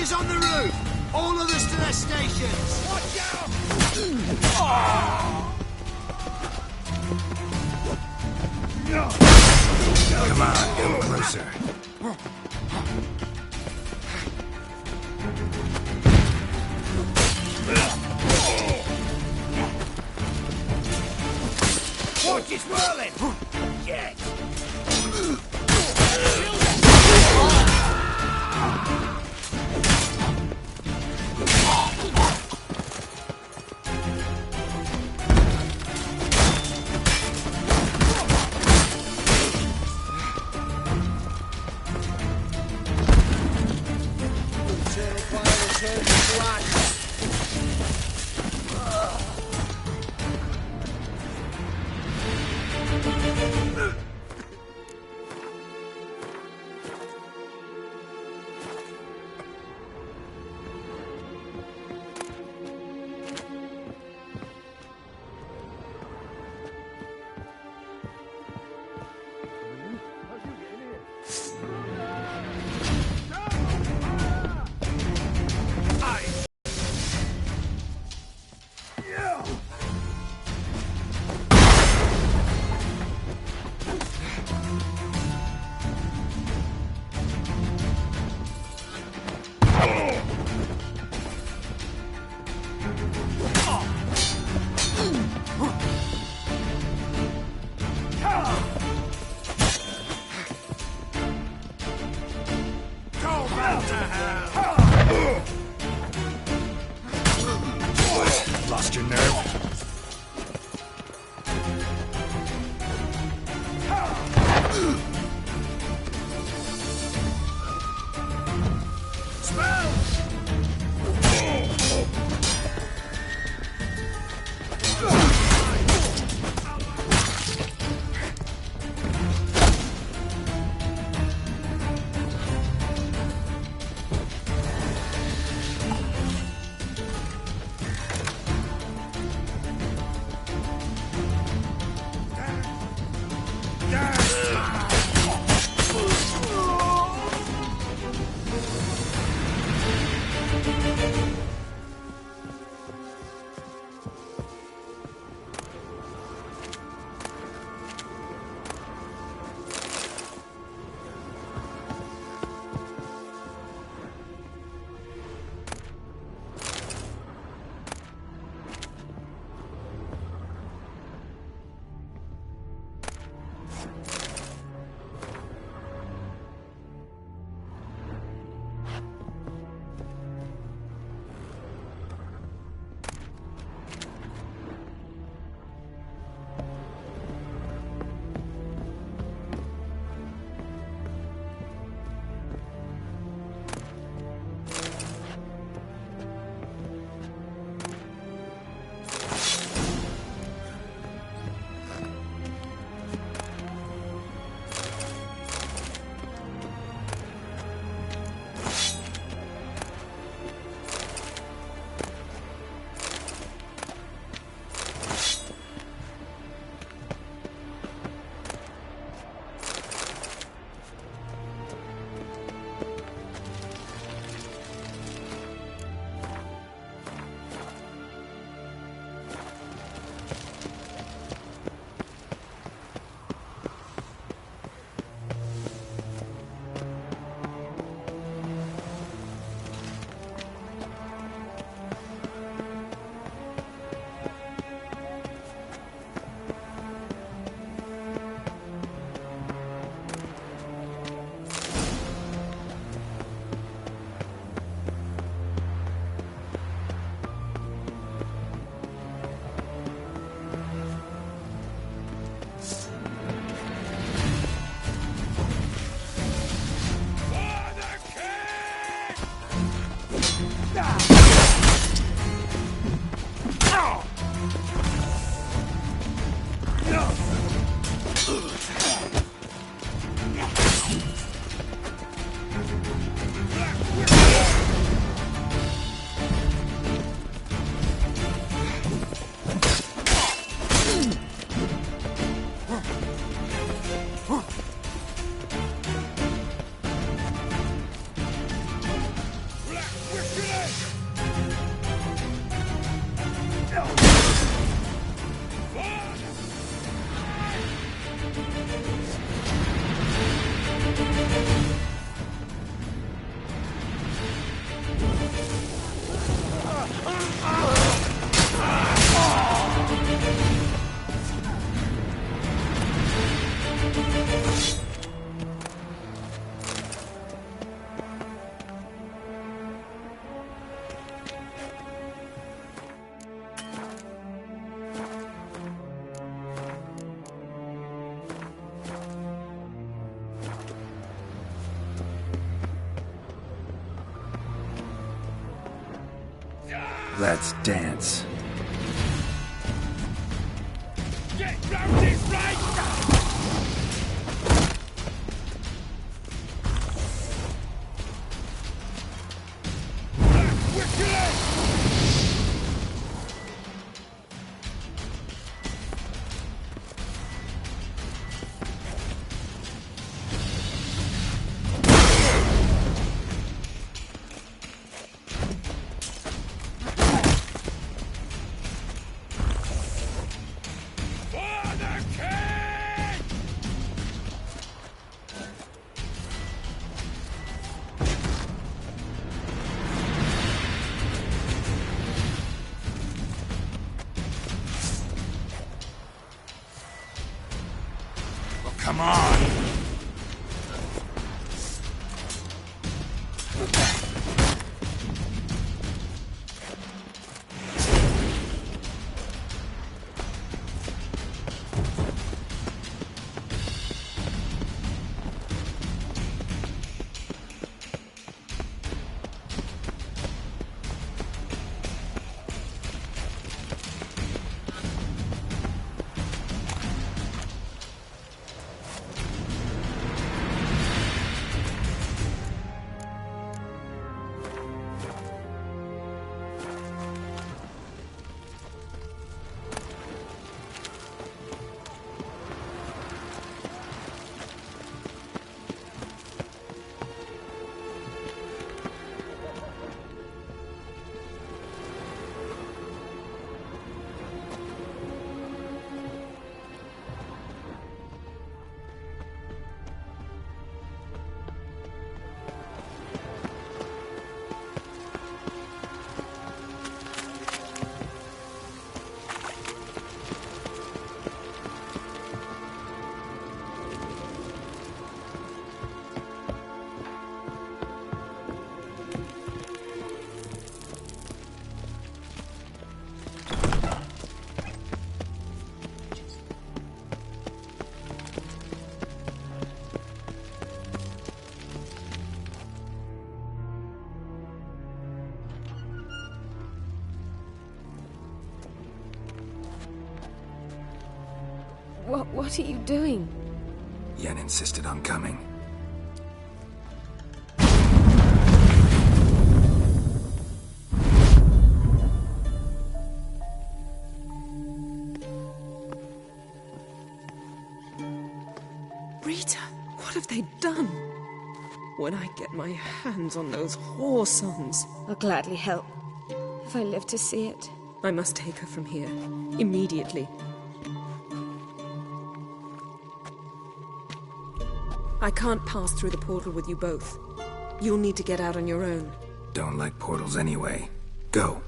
Archers on the roof! All others to their stations! Watch out! Come on, come closer. Watch it whirling! Yes! Lost your nerve? Let's dance. Get round this right! Come on! What are you doing? Yen insisted on coming. Rita, what have they done? When I get my hands on those whore sons... I'll gladly help, if I live to see it. I must take her from here, immediately. I can't pass through the portal with you both. You'll need to get out on your own. Don't like portals anyway. Go.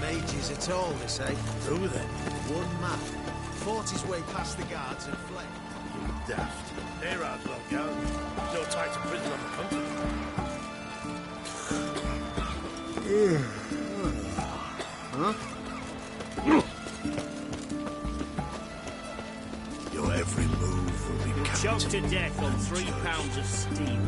Mages at all, they say. Who then? One man. Fought his way past the guards and fled. You daft. They're outlaw guards. No tie to prison on the continent. Your every move will be counted. Choked to death on 3 pounds of steel.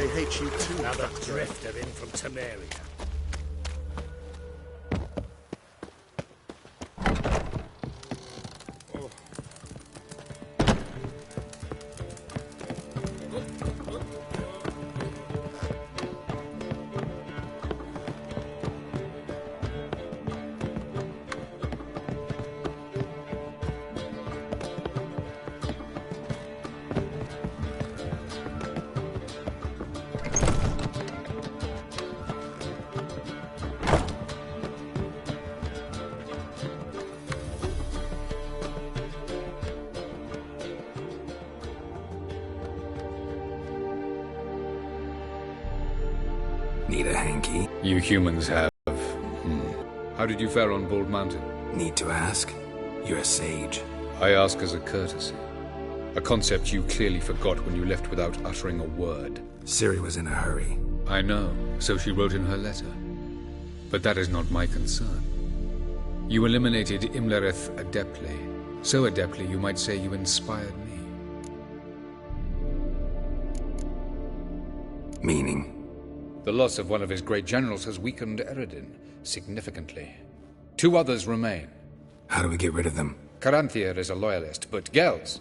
They hate you too. Another drifter in from Temeria. Need a hanky? You humans have... How did you fare on Bald Mountain? Need to ask? You're a sage. I ask as a courtesy. A concept you clearly forgot when you left without uttering a word. Ciri was in a hurry. I know, so she wrote in her letter. But that is not my concern. You eliminated Imlerith adeptly. So adeptly you might say you inspired me. Meaning? The loss of one of his great generals has weakened Eredin significantly. 2 others remain. How do we get rid of them? Caranthir is a loyalist, but Gels,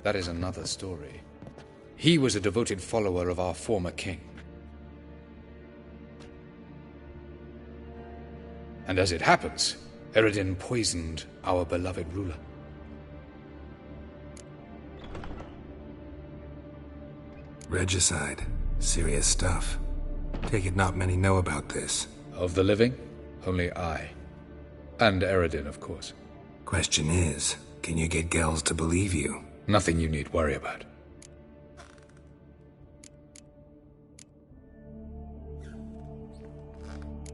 that is another story. He was a devoted follower of our former king. And as it happens, Eredin poisoned our beloved ruler. Regicide. Serious stuff. Take it not many know about this. Of the living, only I. And Eredin, of course. Question is, can you get Gels to believe you? Nothing you need worry about.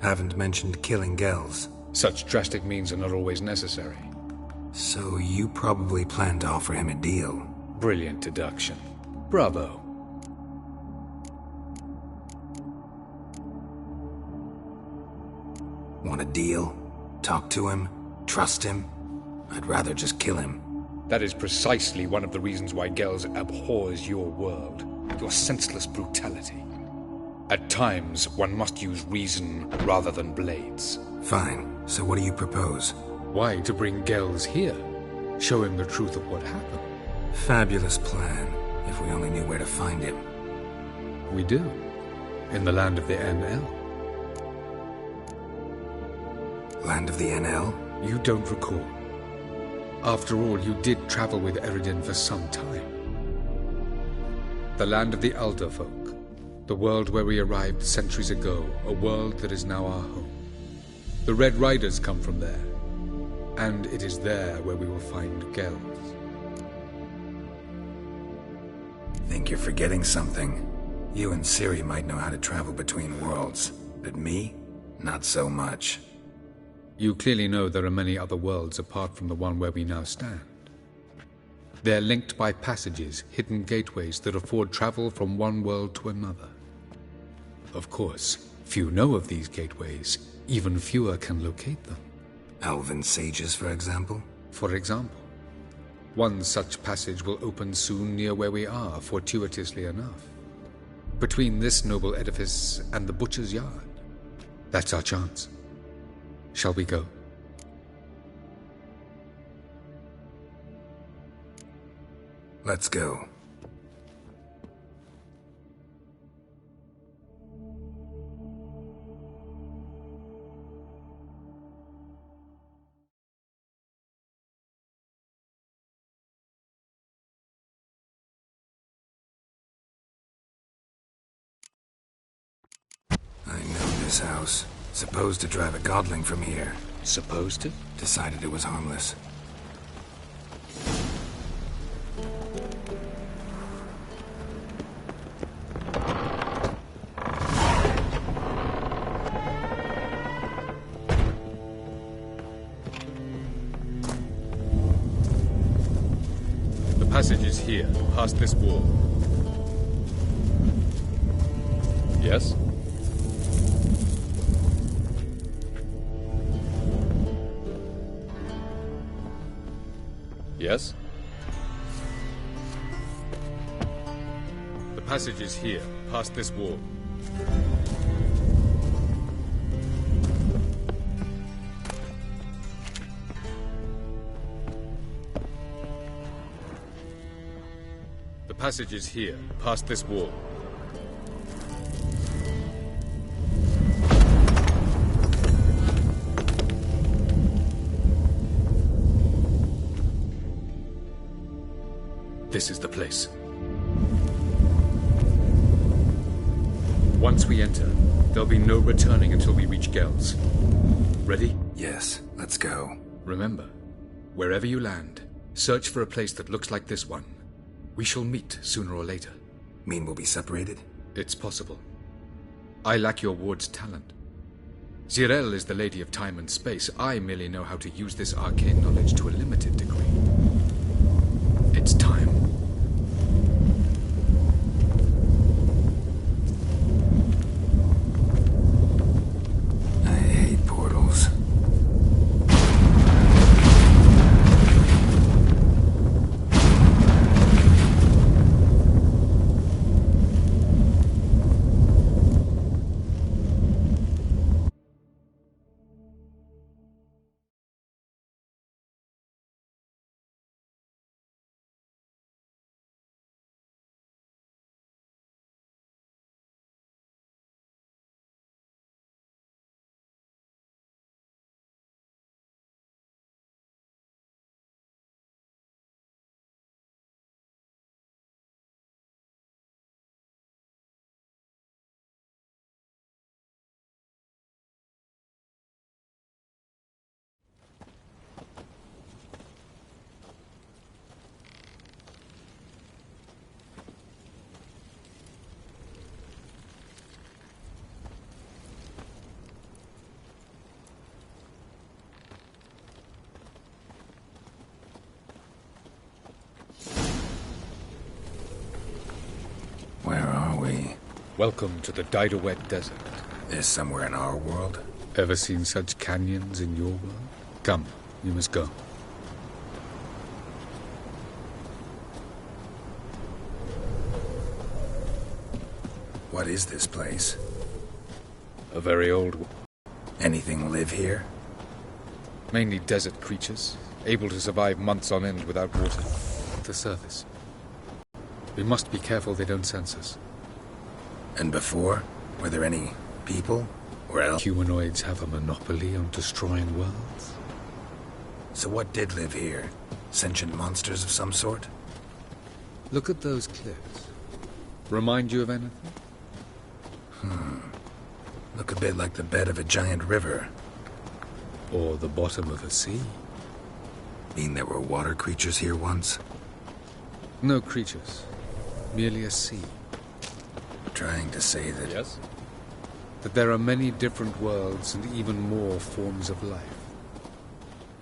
Haven't mentioned killing Gels. Such drastic means are not always necessary. So you probably plan to offer him a deal. Brilliant deduction. Bravo. Want a deal? Talk to him? Trust him? I'd rather just kill him. That is precisely one of the reasons why Gels abhors your world. Your senseless brutality. At times, one must use reason rather than blades. Fine. So what do you propose? Why, to bring Gels here? Show him the truth of what happened. Fabulous plan, if we only knew where to find him. We do. In the land of the NL. Land of the NL? You don't recall. After all, you did travel with Eredin for some time. The land of the Elder Folk. The world where we arrived centuries ago. A world that is now our home. The Red Riders come from there. And it is there where we will find Gels. Think you're forgetting something. You and Ciri might know how to travel between worlds. But me? Not so much. You clearly know there are many other worlds apart from the one where we now stand. They're linked by passages, hidden gateways that afford travel from one world to another. Of course, few know of these gateways. Even fewer can locate them. Elven sages, for example? For example. One such passage will open soon near where we are, fortuitously enough. Between this noble edifice and the butcher's yard. That's our chance. Shall we go? Let's go. I know this house. Supposed to drive a godling from here. Supposed to? Decided it was harmless. The passage is here, past this wall. Yes? Yes? The passage is here, past this wall. The passage is here, past this wall. This is the place. Once we enter, there'll be no returning until we reach Gel's. Ready? Yes, let's go. Remember, wherever you land, search for a place that looks like this one. We shall meet sooner or later. Mean we'll be separated? It's possible. I lack your ward's talent. Zirel is the Lady of Time and Space. I merely know how to use this arcane knowledge to a limited degree. It's time. I hate portals. Where are we? Welcome to the Didowet Desert. This somewhere in our world? Ever seen such canyons in your world? Come, you must go. What is this place? A very old one. Anything live here? Mainly desert creatures, able to survive months on end without water. The surface. We must be careful they don't sense us. And before? Were there any people? Or else? Humanoids have a monopoly on destroying worlds. So what did live here? Sentient monsters of some sort? Look at those cliffs. Remind you of anything? Look a bit like the bed of a giant river. Or the bottom of a sea? Mean there were water creatures here once? No creatures. Merely a sea. Trying to say that... Yes? That there are many different worlds and even more forms of life.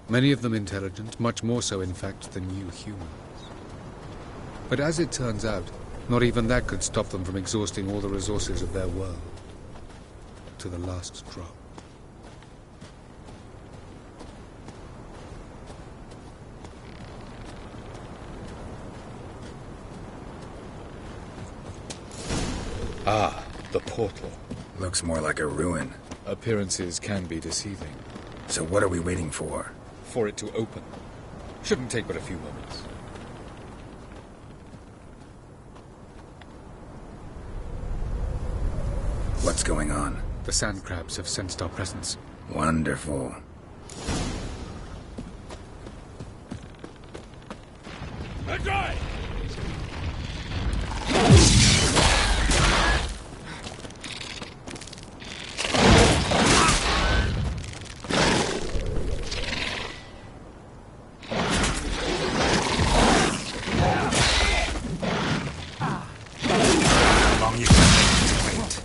Many of them intelligent, much more so in fact than you humans. But as it turns out, not even that could stop them from exhausting all the resources of their world. To the last drop. Ah, the portal. Looks more like a ruin. Appearances can be deceiving. So what are we waiting for? For it to open. Shouldn't take but a few moments. What's going on? The sand crabs have sensed our presence. Wonderful. Enjoy! How long you can wait?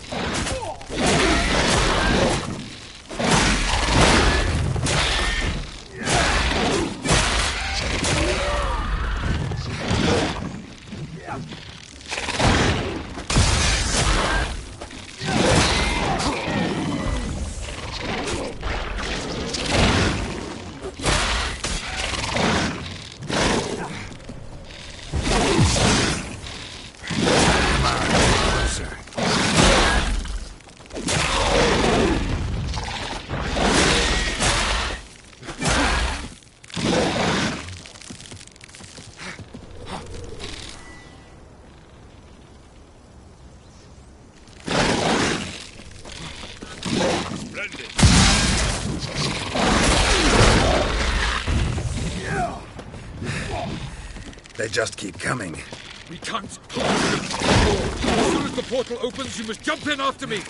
They just keep coming. We can't go. As soon as the portal opens, you must jump in after me.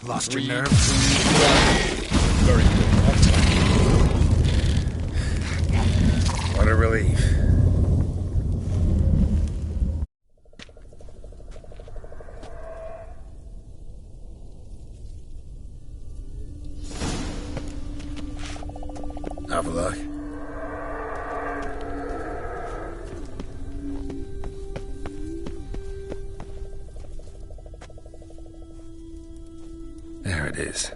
Lost your nerve? Very good. What a relief. Have a look. There it is.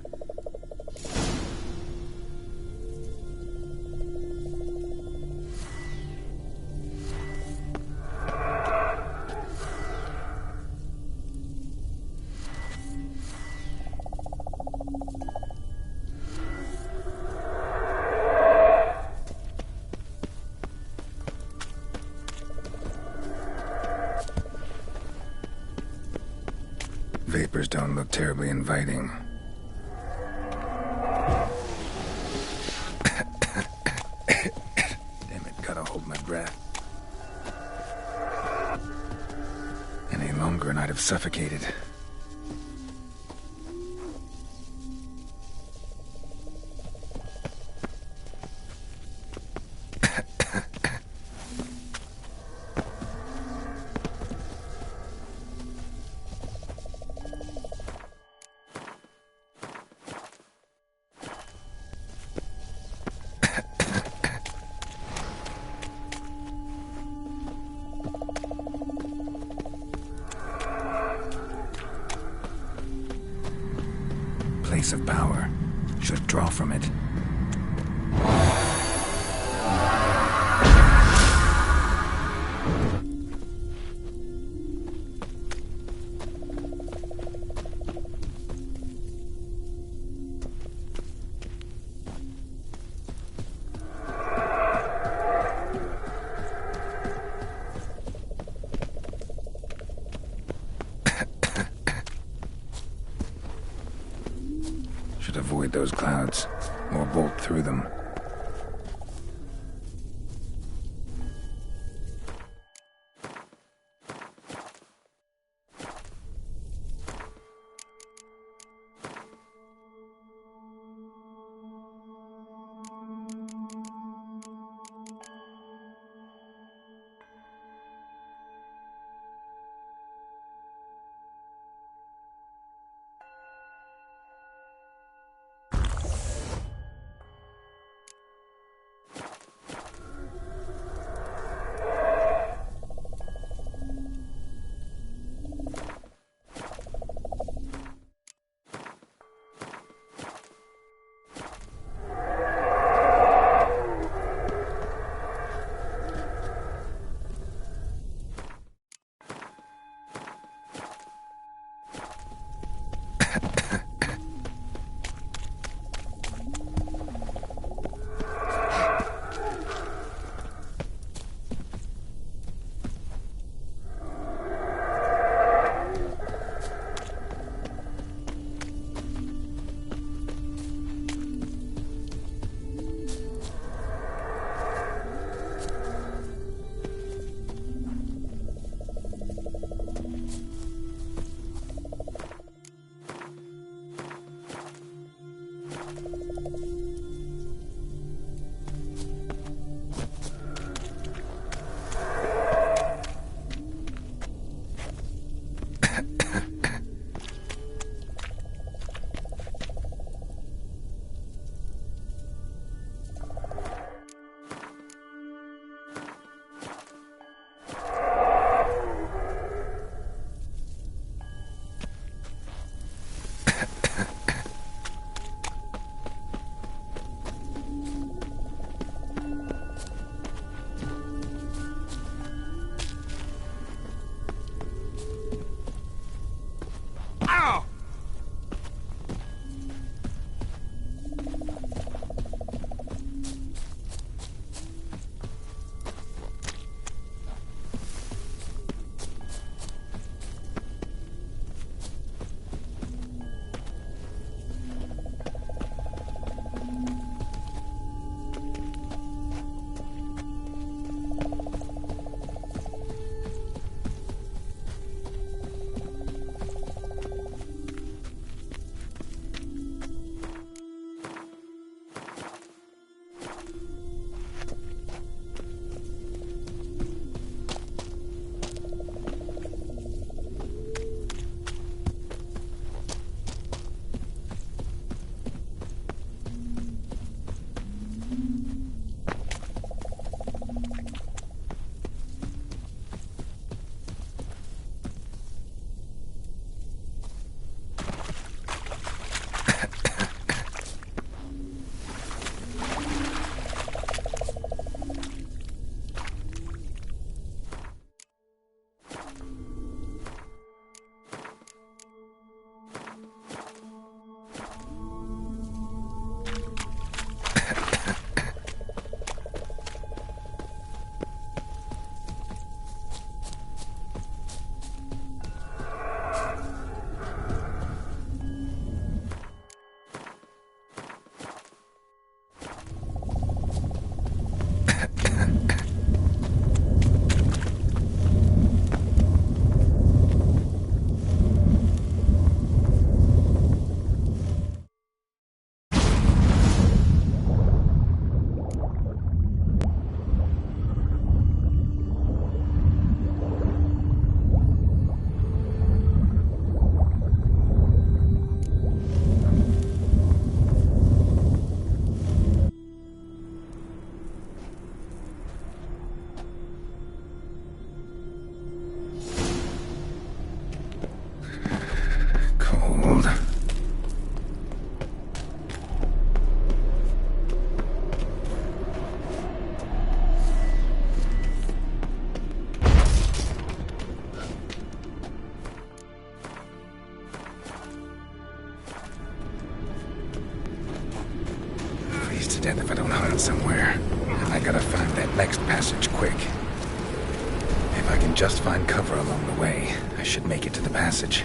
Vapors don't look terribly inviting. Damn it, gotta hold my breath. Any longer and I'd have suffocated. Place of power. Should draw from it. Should avoid those clouds, or bolt through them. to death if I don't hunt somewhere. And I gotta find that next passage quick. If I can just find cover along the way, I should make it to the passage.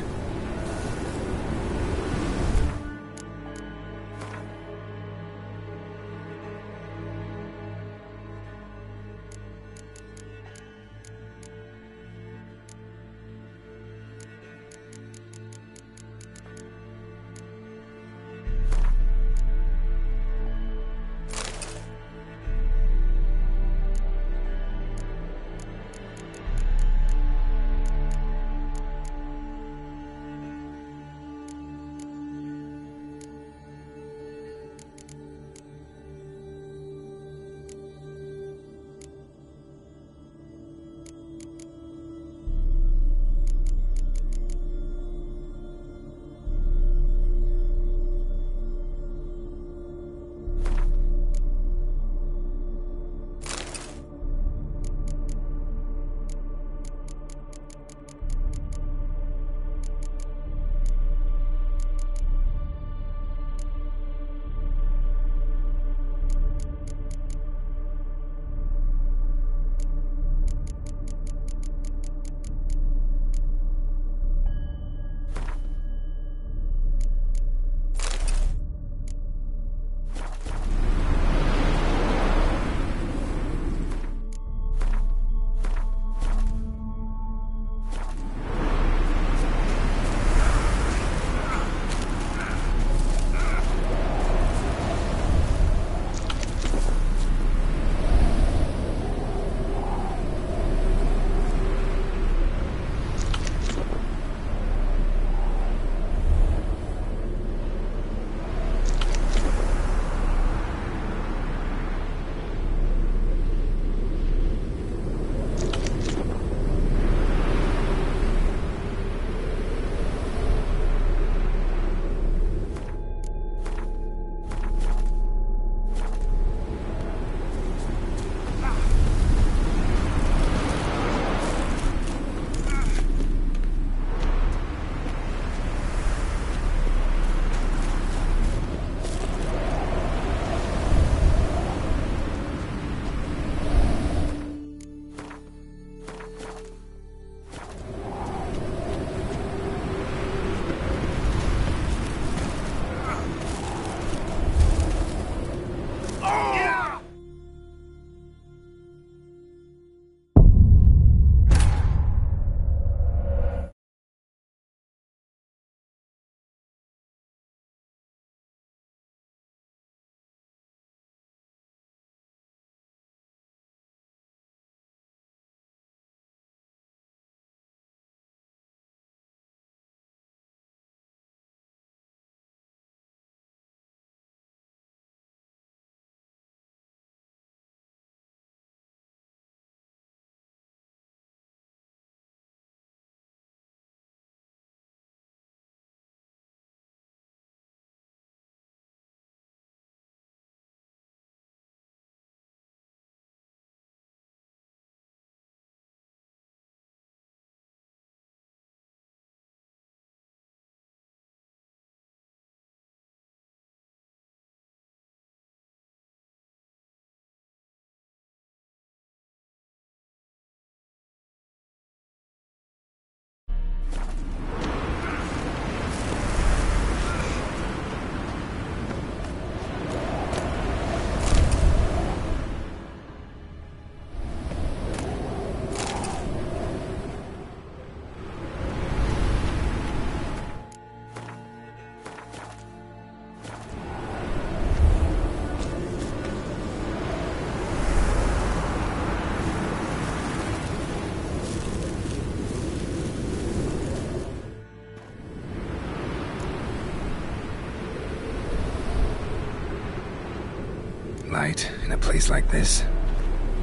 Light in a place like this.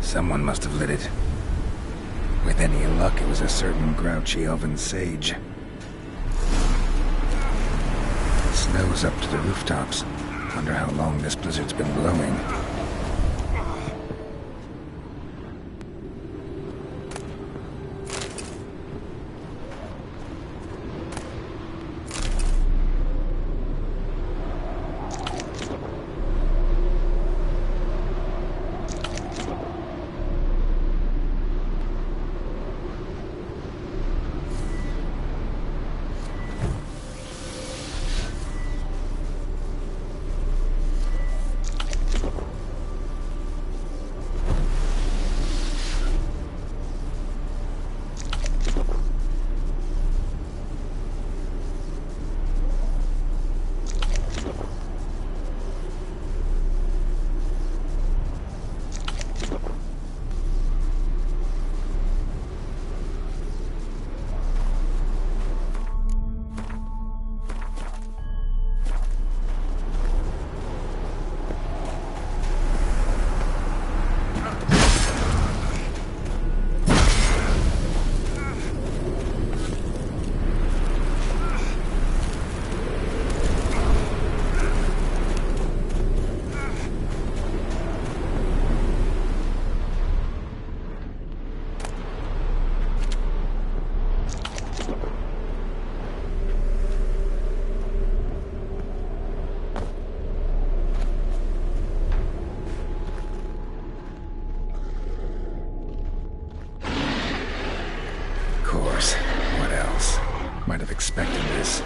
Someone must have lit it. With any luck, it was a certain grouchy elven sage. Snow's up to the rooftops. Wonder how long this blizzard's been blowing. might have expected this.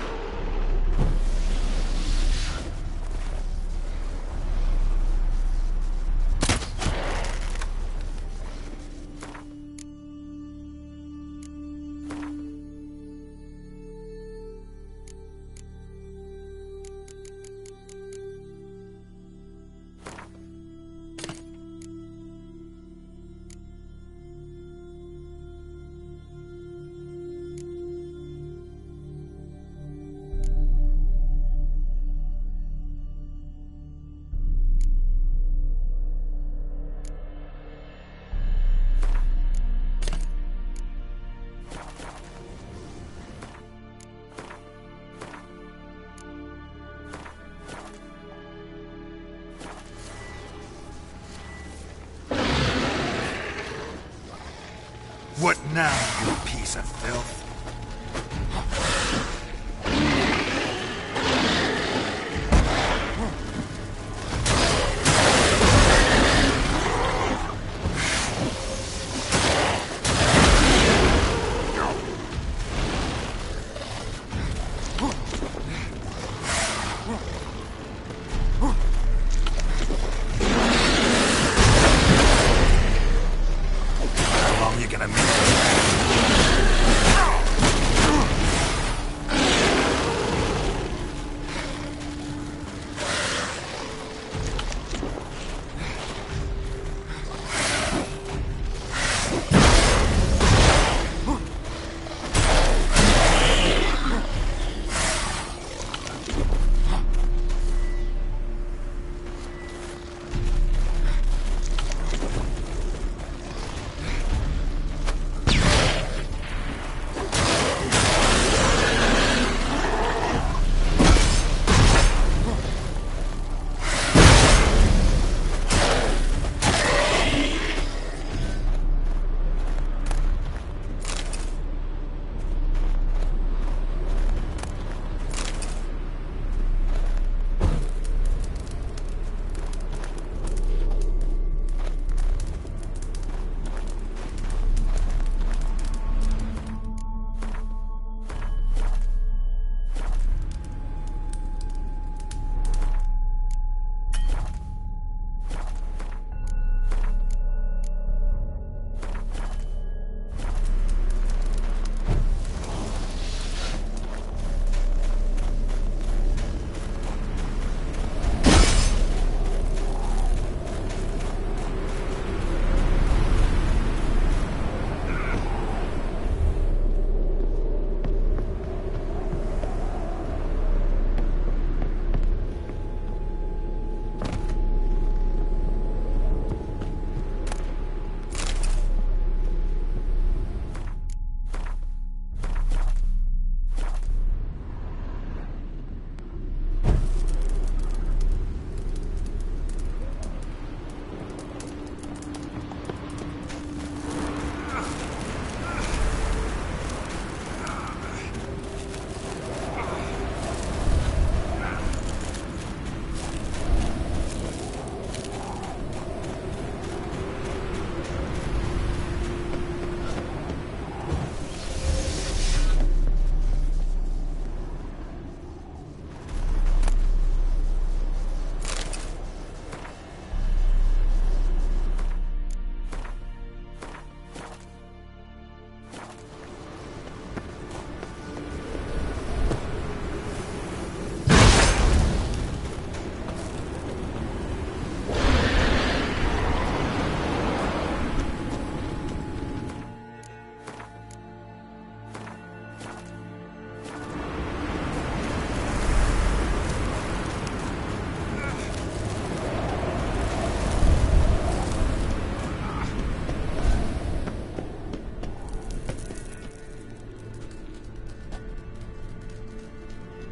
What now, you piece of filth? How long you gonna make it?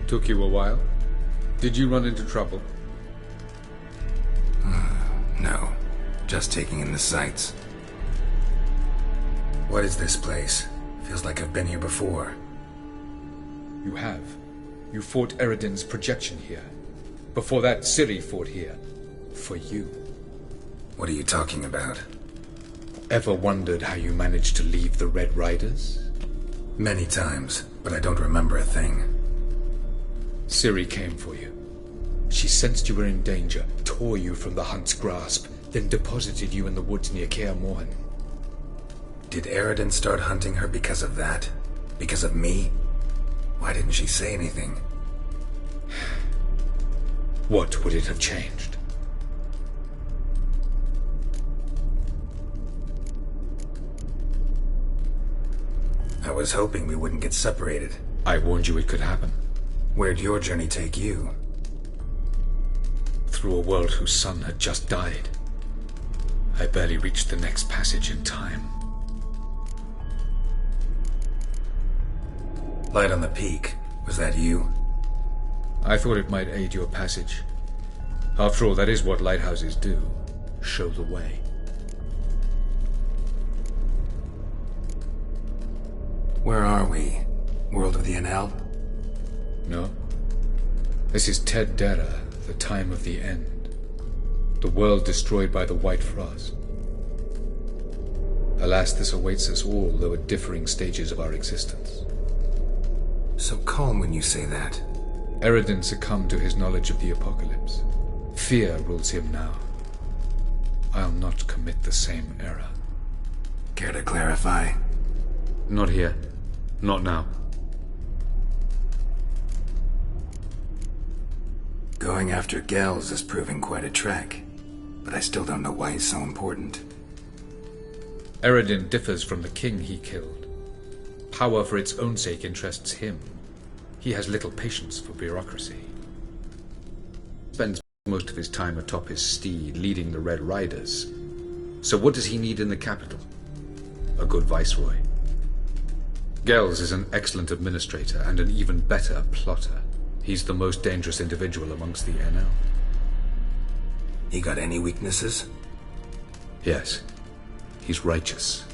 Took you a while? Did you run into trouble? No. Just taking in the sights. What is this place? Feels like I've been here before. You have. You fought Eredin's projection here. Before that, Ciri fought here. For you. What are you talking about? Ever wondered how you managed to leave the Red Riders? Many times, but I don't remember a thing. Ciri came for you. She sensed you were in danger, tore you from the Hunt's grasp, then deposited you in the woods near Kaer Morhen. Did Eredin start hunting her because of that? Because of me? Why didn't she say anything? What would it have changed? I was hoping we wouldn't get separated. I warned you it could happen. Where'd your journey take you? Through a world whose son had just died. I barely reached the next passage in time. Light on the Peak. Was that you? I thought it might aid your passage. After all, that is what lighthouses do. Show the way. Where are we? World of the Enel? No. This is Ted Dera, the time of the end. The world destroyed by the White Frost. Alas, this awaits us all, though at differing stages of our existence. So calm when you say that. Eredin succumbed to his knowledge of the apocalypse. Fear rules him now. I'll not commit the same error. Care to clarify? Not here. Not now. Going after Gels is proving quite a trek, but I still don't know why he's so important. Eredin differs from the king he killed. Power for its own sake interests him. He has little patience for bureaucracy. Spends most of his time atop his steed, leading the Red Riders. So what does he need in the capital? A good viceroy. Gels is an excellent administrator and an even better plotter. He's the most dangerous individual amongst the Enel. He got any weaknesses? Yes. He's righteous.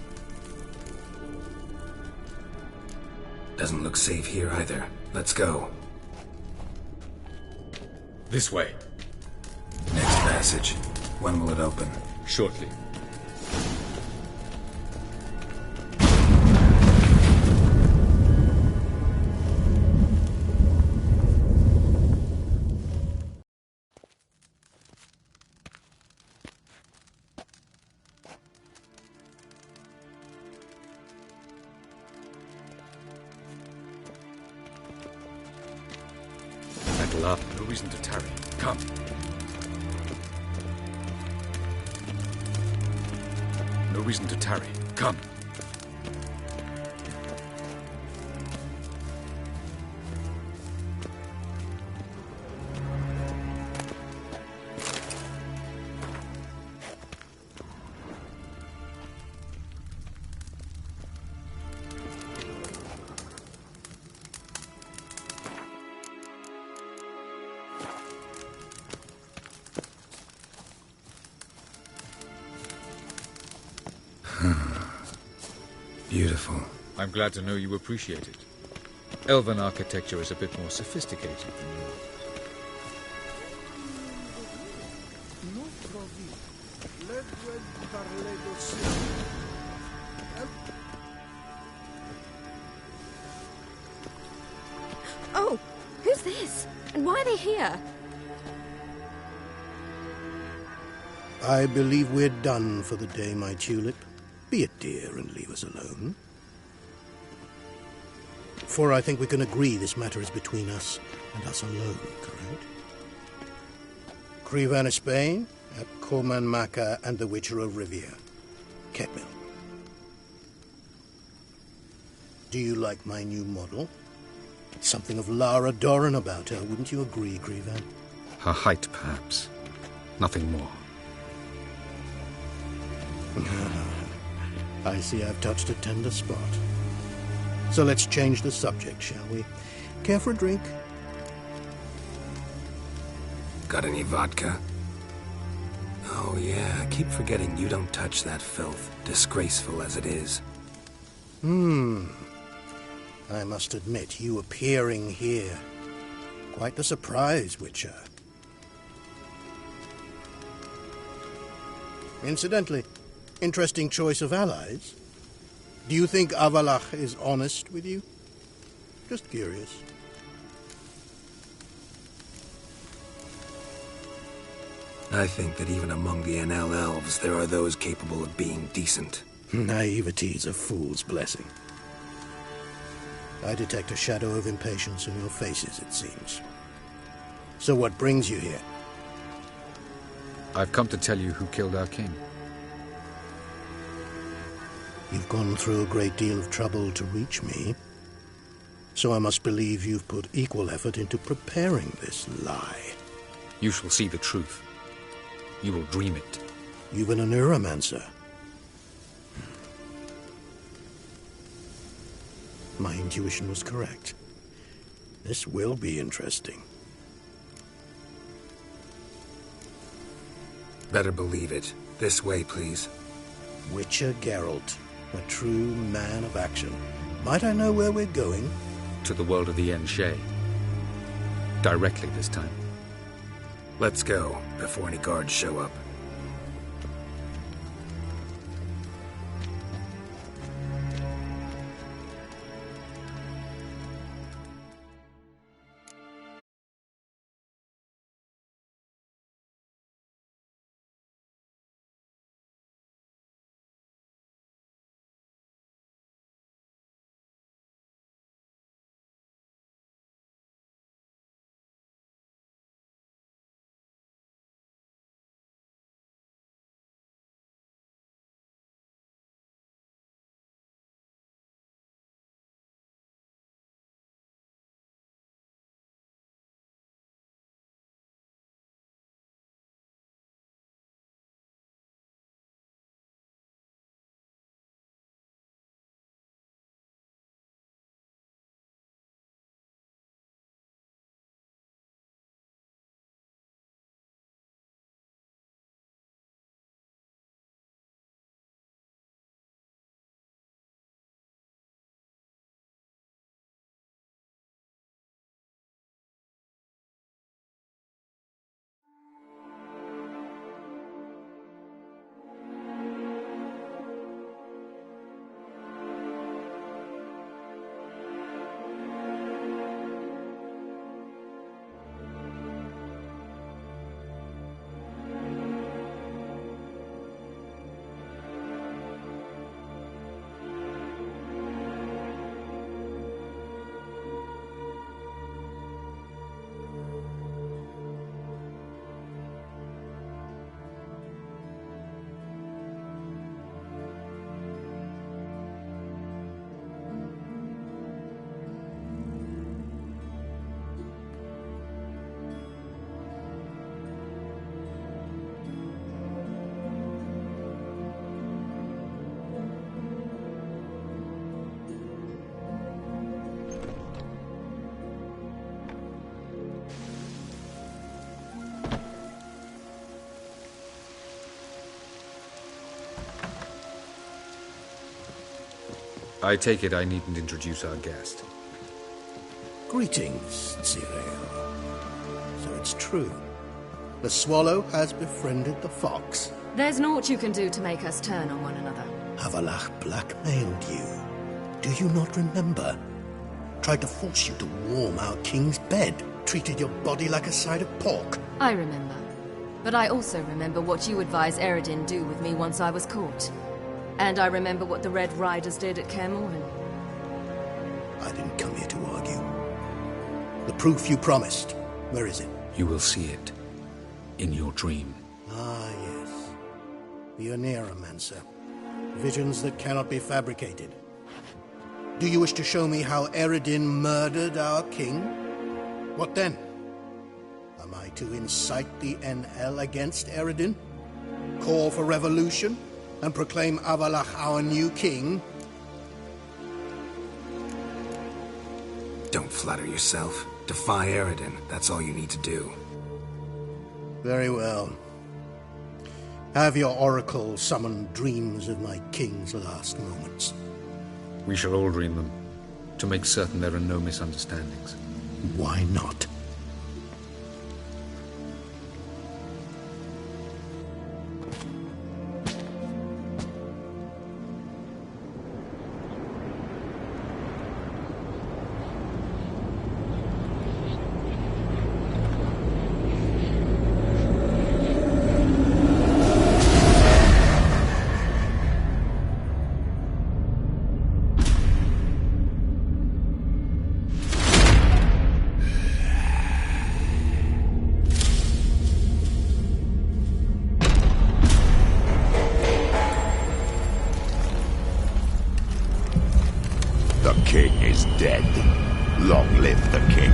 Doesn't look safe here either. Let's go. This way. Next passage. When will it open? Shortly. No reason to tarry. Come. No reason to tarry. Come. Beautiful. I'm glad to know you appreciate it. Elven architecture is a bit more sophisticated than yours. Oh, who's this? And why are they here? I believe we're done for the day, my tulip. Be a dear and leave us alone. For I think we can agree this matter is between us and us alone, correct? Crevan of Spain, at Corman Maca and the Witcher of Rivia. Ketmil. Do you like my new model? Something of Lara Doran about her, wouldn't you agree, Crevan? Her height, perhaps. Nothing more. I see I've touched a tender spot. So let's change the subject, shall we? Care for a drink? Got any vodka? Oh yeah, I keep forgetting you don't touch that filth, disgraceful as it is. I must admit, you appearing here. Quite the surprise, Witcher. Incidentally, interesting choice of allies. Do you think Avallac'h is honest with you? Just curious. I think that even among the Enel elves, there are those capable of being decent. Naivety is a fool's blessing. I detect a shadow of impatience in your faces, it seems. So what brings you here? I've come to tell you who killed our king. You've gone through a great deal of trouble to reach me, so I must believe you've put equal effort into preparing this lie. You shall see the truth. You will dream it. You've been a neuromancer. My intuition was correct. This will be interesting. Better believe it. This way, please. Witcher Geralt, a true man of action. Might I know where we're going? To the world of the Aen Seidhe. Directly this time. Let's go, before any guards show up. I take it I needn't introduce our guest. Greetings, Zireael. So it's true. The swallow has befriended the fox. There's naught you can do to make us turn on one another. Avallac'h blackmailed you. Do you not remember? Tried to force you to warm our king's bed. Treated your body like a side of pork. I remember. But I also remember what you advised Eredin do with me once I was caught. And I remember what the Red Riders did at Kaer Morhen. I didn't come here to argue. The proof you promised, where is it? You will see it. In your dream. Ah, yes. The Oneiromancer. Visions that cannot be fabricated. Do you wish to show me how Eredin murdered our king? What then? Am I to incite the Enel against Eredin? Call for revolution? And proclaim Avallac'h our new king? Don't flatter yourself. Defy Eredin. That's all you need to do. Very well. Have your oracle summon dreams of my king's last moments. We shall all dream them, to make certain there are no misunderstandings. Why not? Long live the king.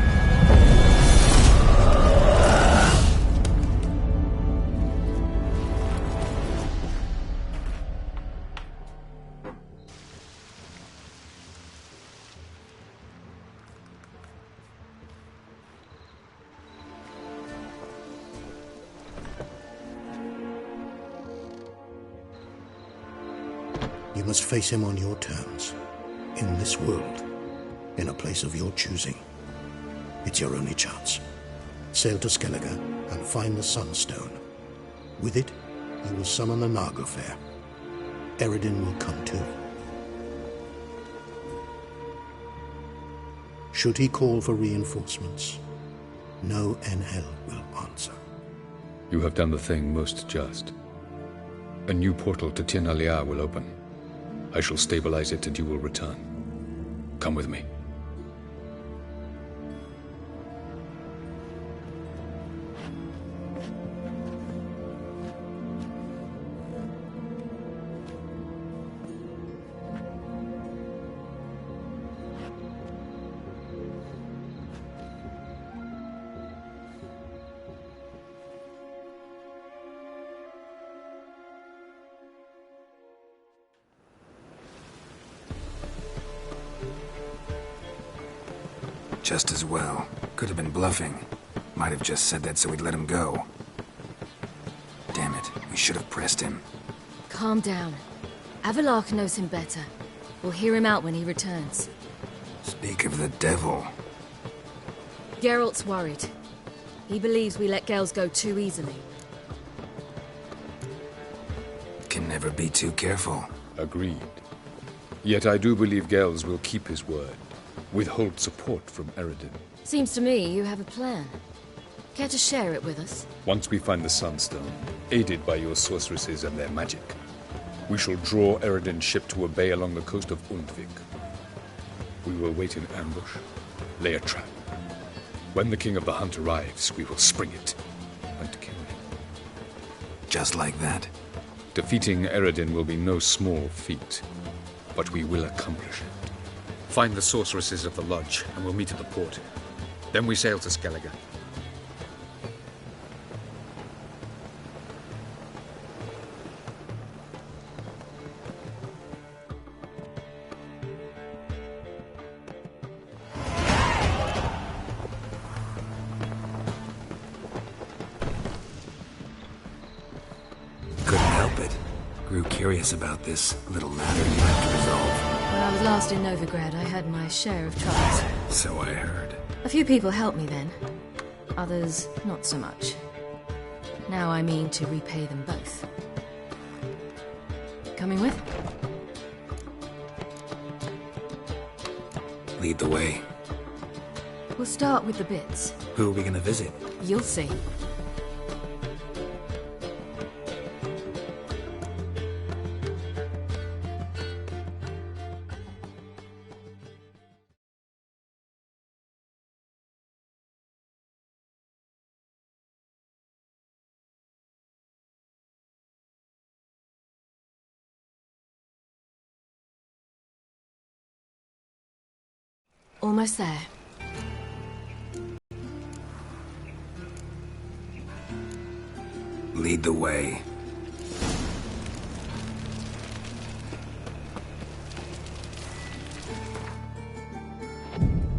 You must face him on your terms. In this world. In a place of your choosing. It's your only chance. Sail to Skellige and find the Sunstone. With it, you will summon the Naglfar. Eredin will come too. Should he call for reinforcements, no Enhel will answer. You have done the thing most just. A new portal to Tir na Liar will open. I shall stabilize it and you will return. Come with me. Just as well. Could have been bluffing. Might have just said that so we'd let him go. Damn it, we should have pressed him. Calm down. Avallac'h knows him better. We'll hear him out when he returns. Speak of the devil. Geralt's worried. He believes we let Gels go too easily. Can never be too careful. Agreed. Yet I do believe Gels will keep his word. Withhold support from Eredin. Seems to me you have a plan. Care to share it with us? Once we find the Sunstone, aided by your sorceresses and their magic, we shall draw Eredin's ship to a bay along the coast of Undvik. We will wait in ambush, lay a trap. When the King of the Hunt arrives, we will spring it and kill him. Just like that? Defeating Eredin will be no small feat, but we will accomplish it. Find the sorceresses of the Lodge, and we'll meet at the port. Then we sail to Skellige. Couldn't help it. Grew curious about this little matter you have to resolve. When I was last in Novigrad, I had my share of troubles. So I heard. A few people helped me then. Others, not so much. Now I mean to repay them both. Coming with? Lead the way. We'll start with the bits. Who are we gonna visit? You'll see. Almost there. Lead the way.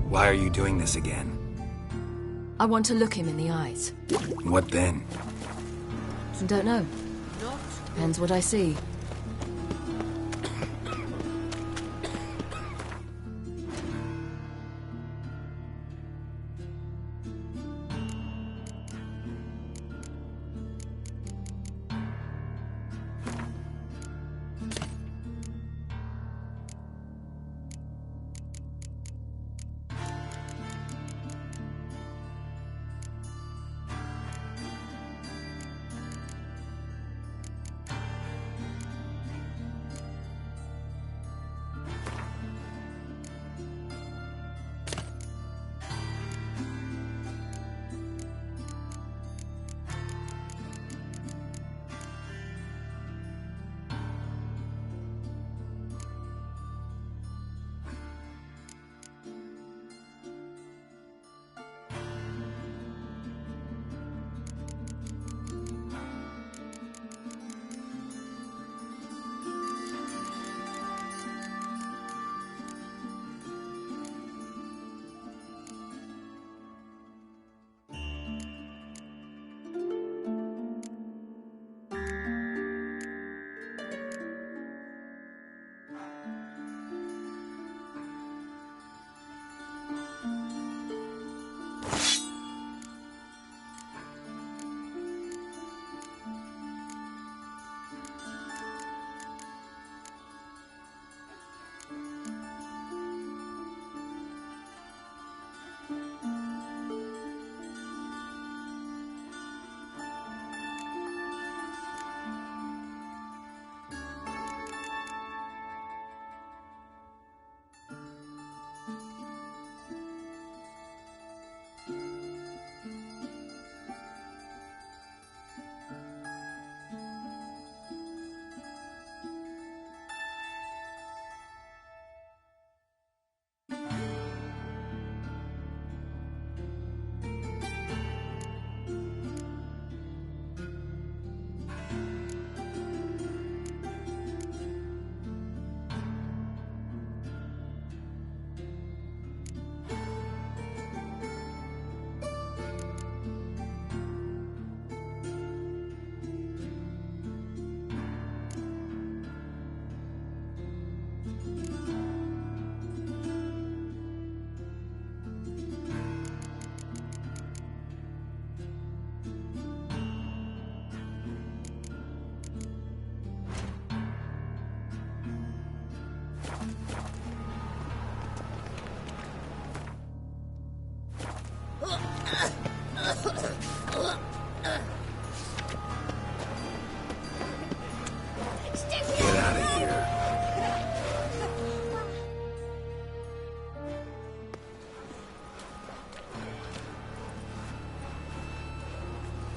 Why are you doing this again? I want to look him in the eyes. What then? Don't know. Depends what I see.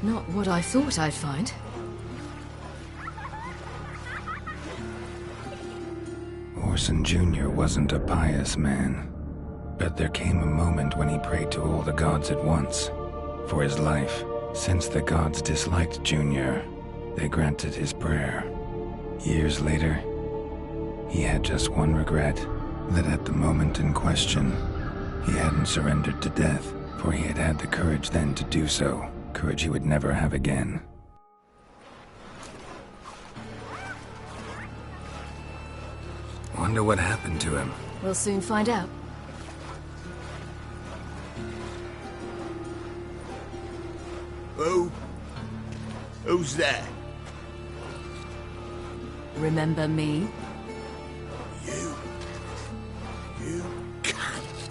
Not what I thought I'd find. Orson Jr. wasn't a pious man, but there came a moment when he prayed to all the gods at once for his life. Since the gods disliked Jr., they granted his prayer. Years later, he had just one regret, that at the moment in question, he hadn't surrendered to death, for he had had the courage then to do so, courage he would never have again. Wonder what happened to him. We'll soon find out. Who's there? Remember me? You cunt.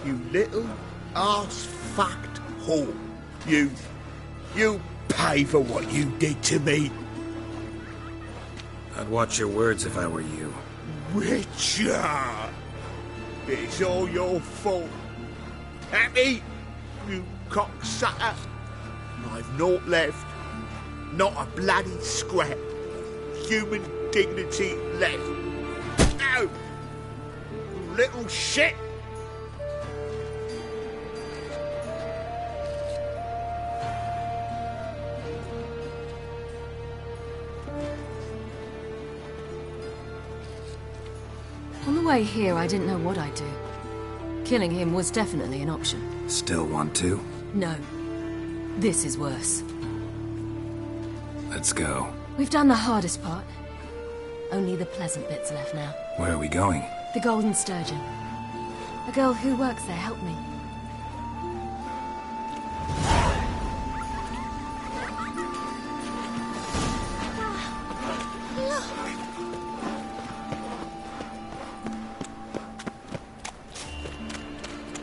You little arse-fucked whore. You pay for what you did to me. I'd watch your words if I were you. Richard! It's all your fault. Happy? You cocksucker. I've naught left. Not a bloody scrap. Human dignity left. No! Little shit! On the way here, I didn't know what I'd do. Killing him was definitely an option. Still want to? No. This is worse. Let's go. We've done the hardest part. Only the pleasant bits left now. Where are we going? The Golden Sturgeon. A girl who works there helped me.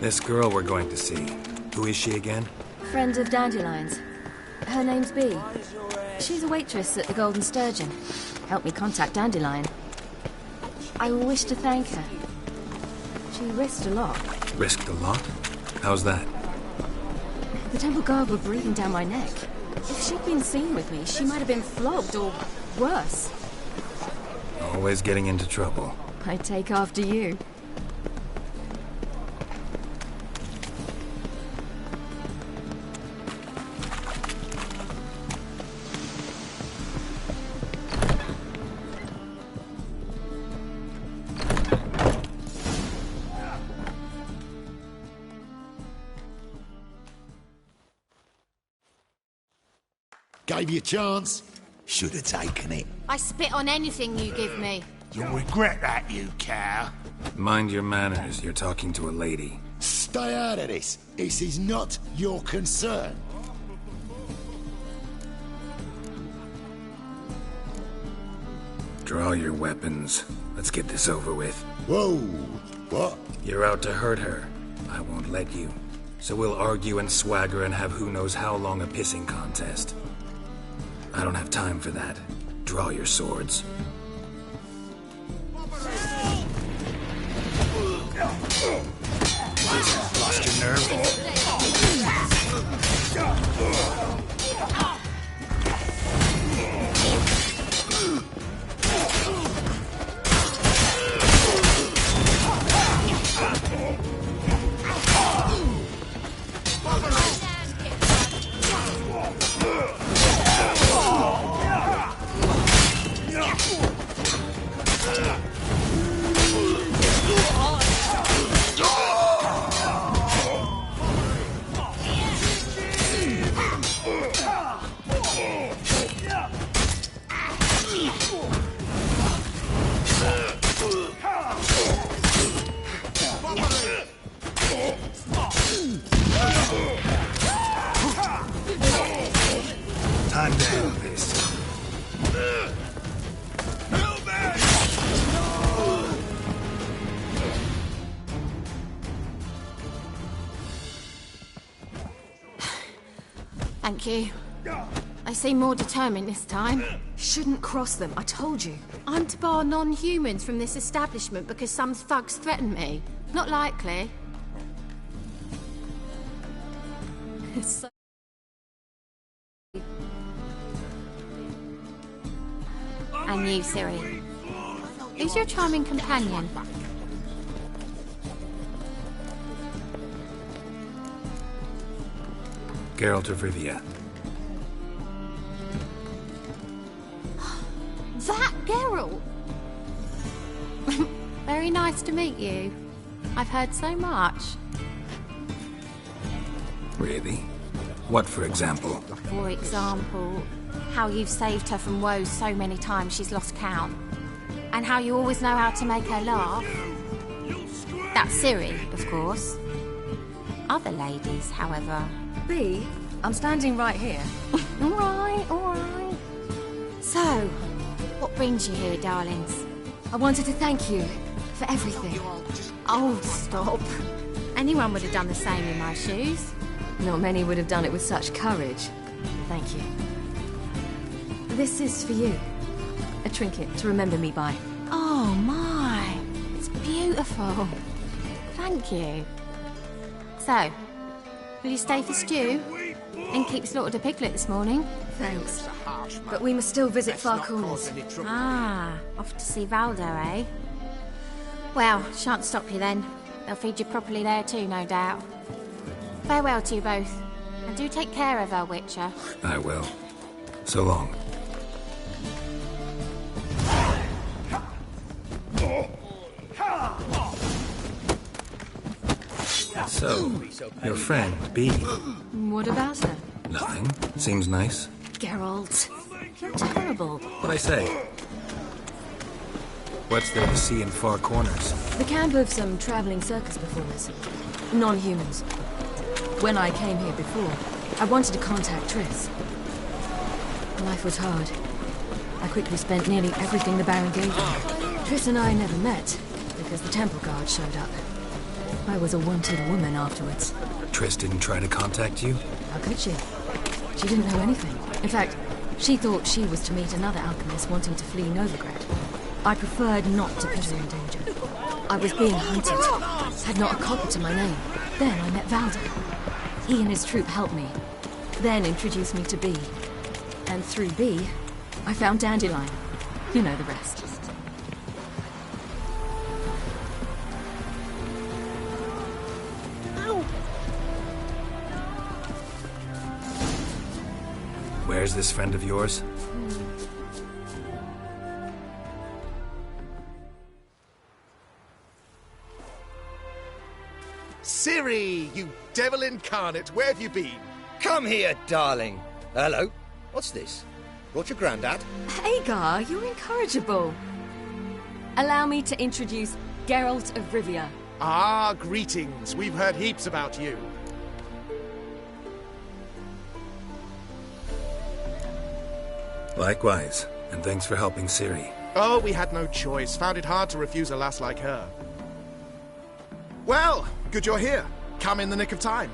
This girl we're going to see. Who is she again? Friend of Dandelion's. Her name's Bee. She's a waitress at the Golden Sturgeon. Helped me contact Dandelion. I wish to thank her. She risked a lot. Risked a lot? How's that? The temple guard were breathing down my neck. If she'd been seen with me, she might have been flogged or worse. Always getting into trouble. I take after you. Gave you a chance. Should have taken it. I spit on anything you give me. You'll regret that, you cow. Mind your manners. You're talking to a lady. Stay out of this. This is not your concern. Draw your weapons. Let's get this over with. Whoa. What? You're out to hurt her. I won't let you. So we'll argue and swagger and have who knows how long a pissing contest. I don't have time for that. Draw your swords. Lost your nerve? Time to handle this. Thank you. I seem more determined this time. Shouldn't cross them, I told you. I'm to bar non-humans from this establishment because some thugs threaten me. Not likely. It's so And you, Ciri. Who's your charming companion? Geralt of Rivia. That Geralt! Very nice to meet you. I've heard so much. Really? What, for example? For example, how you've saved her from woes so many times she's lost count. And how you always know how to make her laugh. That's Ciri, of course. Other ladies, however... B, I'm standing right here. All right. So, what brings you here, darlings? I wanted to thank you for everything. Oh, stop. Anyone would have done the same in my shoes. Not many would have done it with such courage. Thank you. This is for you. A trinket to remember me by. Oh, my. It's beautiful. Thank you. So, will you stay for stew? And keep slaughtered a piglet this morning? Thanks. But we must still visit Far Corners. Ah, off to see Valdo, eh? Well, shan't stop you then. They'll feed you properly there too, no doubt. Farewell to you both. And do take care of her, Witcher. I will. So long. So, your friend, B. What about her? Nothing. Seems nice. Geralt, you're terrible. What'd I say? What's there to see in Far Corners? The camp of some traveling circus performers. Non-humans. When I came here before, I wanted to contact Triss. Life was hard. I quickly spent nearly everything the Baron gave me. Triss and I never met, because the temple guard showed up. I was a wanted woman afterwards. Triss didn't try to contact you? How could she? She didn't know anything. In fact, she thought she was to meet another alchemist wanting to flee Novigrad. I preferred not to put her in danger. I was being hunted. Had not a copper to my name. Then I met Valdo. He and his troop helped me. Then introduced me to B. And through B, I found Dandelion. You know the rest. Where's this friend of yours? Ciri, you devil incarnate, where have you been? Come here, darling. Hello. What's this? Brought your granddad? Hagar, you're incorrigible. Allow me to introduce Geralt of Rivia. Ah, greetings. We've heard heaps about you. Likewise, and thanks for helping Ciri. Oh, we had no choice. Found it hard to refuse a lass like her. Well, good you're here. Come in the nick of time.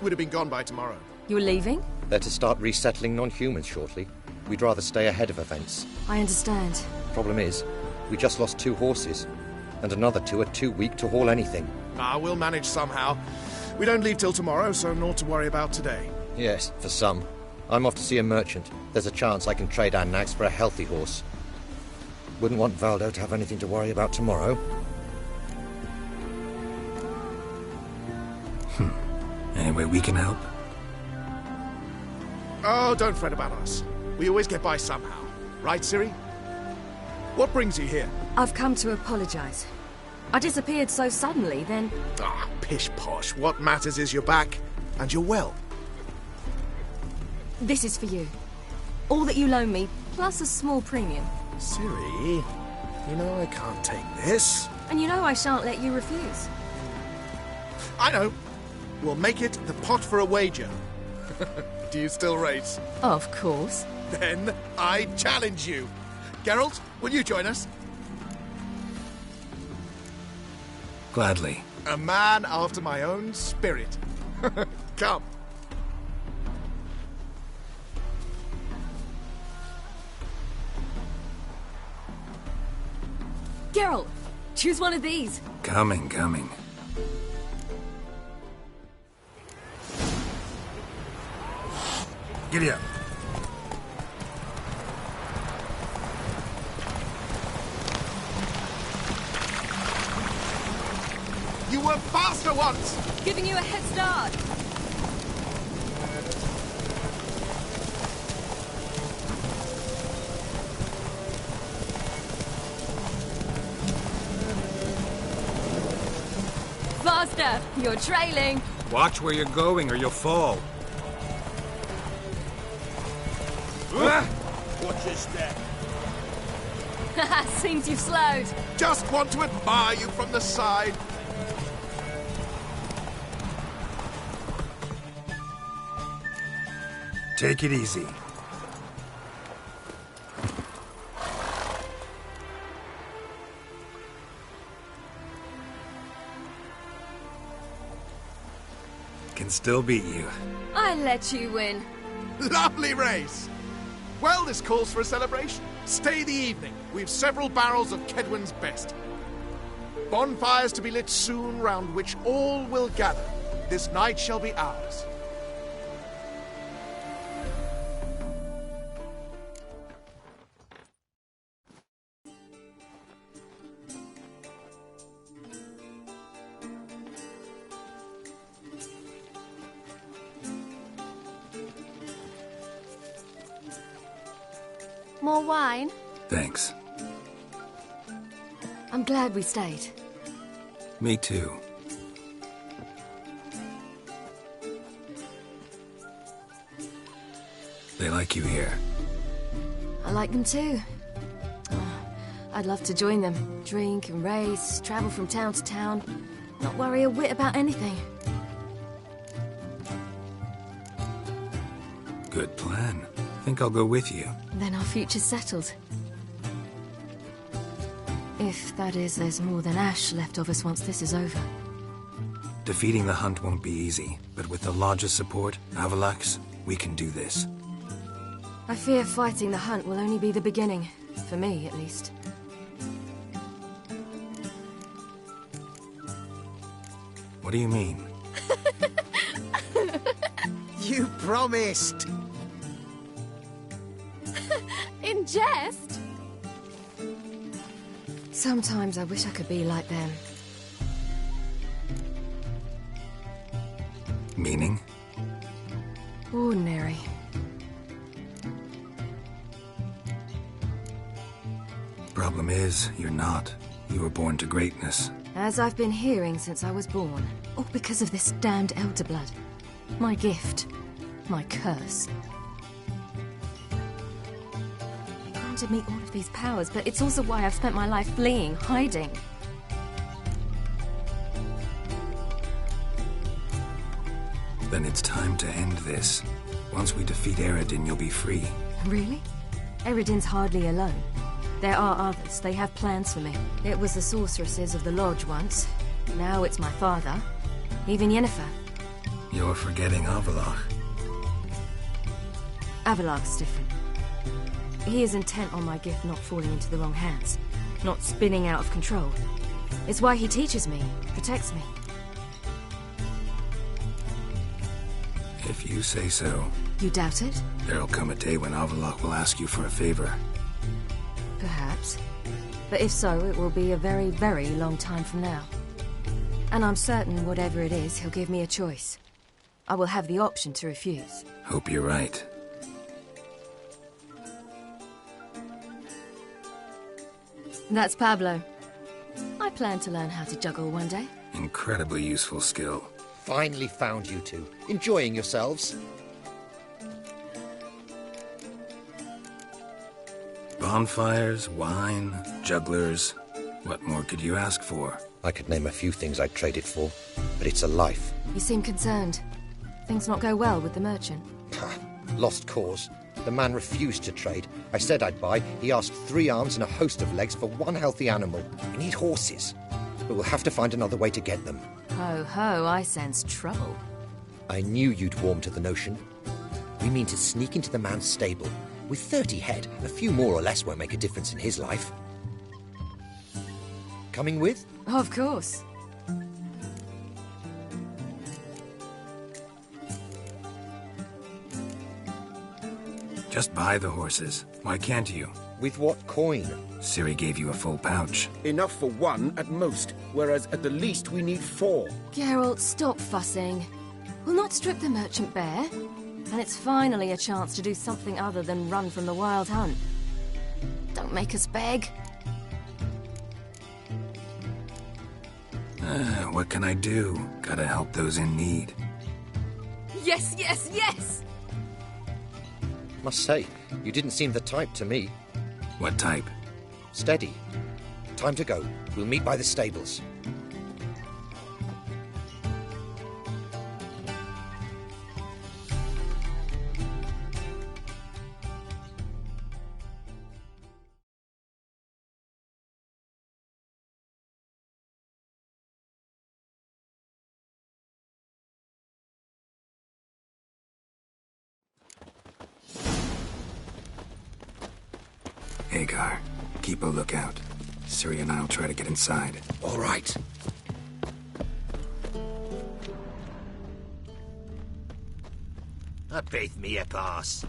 Would have been gone by tomorrow. You're leaving? They're to start resettling non-humans shortly. We'd rather stay ahead of events. I understand. Problem is, we just lost 2 horses, and another 2 are too weak to haul anything. Ah, we'll manage somehow. We don't leave till tomorrow, so naught to worry about today. Yes, for some. I'm off to see a merchant. There's a chance I can trade our nags for a healthy horse. Wouldn't want Valdo to have anything to worry about tomorrow. Any way we can help? Oh, don't fret about us. We always get by somehow. Right, Ciri? What brings you here? I've come to apologize. I disappeared so suddenly, then... Ah, pish-posh. What matters is you're back, and you're well. This is for you. All that you loan me, plus a small premium. Ciri, you know I can't take this. And you know I shan't let you refuse. I know. We'll make it the pot for a wager. Do you still race? Of course. Then I challenge you. Geralt, will you join us? Gladly. A man after my own spirit. Come. Geralt, choose one of these. Coming. Giddy up. were faster once! Giving you a head start. Faster! You're trailing. Watch where you're going or you'll fall. Watch your step. Seems you've slowed. Just want to admire you from the side. Take it easy. Can still beat you. I let you win. Lovely race! Well, this calls for a celebration. Stay the evening. We've several barrels of Kedwen's best. Bonfires to be lit soon, round which all will gather. This night shall be ours. More wine? Thanks. I'm glad we stayed. Me too. They like you here. I like them too. I'd love to join them. Drink and race, travel from town to town. Not worry a whit about anything. Good plan. Think I'll go with you. Then our future's settled. If, that is, there's more than ash left of us once this is over. Defeating the hunt won't be easy, but with the Lodge's support, Avalax, we can do this. I fear fighting the hunt will only be the beginning. For me, at least. What do you mean? You promised! In jest? Sometimes I wish I could be like them. Meaning? Ordinary. Problem is, you're not. You were born to greatness. As I've been hearing since I was born. All because of this damned Elder Blood. My gift. My curse. It granted me all of these powers, but it's also why I've spent my life fleeing, hiding. Then it's time to end this. Once we defeat Eredin, you'll be free. Really? Eredin's hardly alone. There are others. They have plans for me. It was the sorceresses of the Lodge once. Now it's my father. Even Yennefer. You're forgetting Avallac'h. Avallac'h's different. He is intent on my gift not falling into the wrong hands. Not spinning out of control. It's why he teaches me, protects me. If you say so. You doubt it? There'll come a day when Avallac'h will ask you for a favor. Perhaps. But if so, it will be a very, very long time from now. And I'm certain whatever it is, he'll give me a choice. I will have the option to refuse. Hope you're right. That's Pablo. I plan to learn how to juggle one day. Incredibly useful skill. Finally found you two. Enjoying yourselves? Bonfires, wine, jugglers. What more could you ask for? I could name a few things I'd trade it for, but it's a life. You seem concerned. Things not go well with the merchant? Lost cause. The man refused to trade. I said I'd buy. He asked 3 arms and a host of legs for 1 healthy animal. We need horses. But we'll have to find another way to get them. Ho ho, I sense trouble. I knew you'd warm to the notion. We mean to sneak into the man's stable. With 30 head, a few more or less won't make a difference in his life. Coming with? Of course. Just buy the horses. Why can't you? With what coin? Ciri gave you a full pouch. Enough for 1 at most. whereas at the least we need 4. Geralt, stop fussing. We'll not strip the merchant bare. And it's finally a chance to do something other than run from the wild hunt. Don't make us beg. What can I do? Gotta help those in need. Yes, yes, yes! Must say, you didn't seem the type to me. What type? Steady. Time to go. We'll meet by the stables. Hagar, keep a lookout. Ciri and I'll try to get inside. All right. Beth me a pass.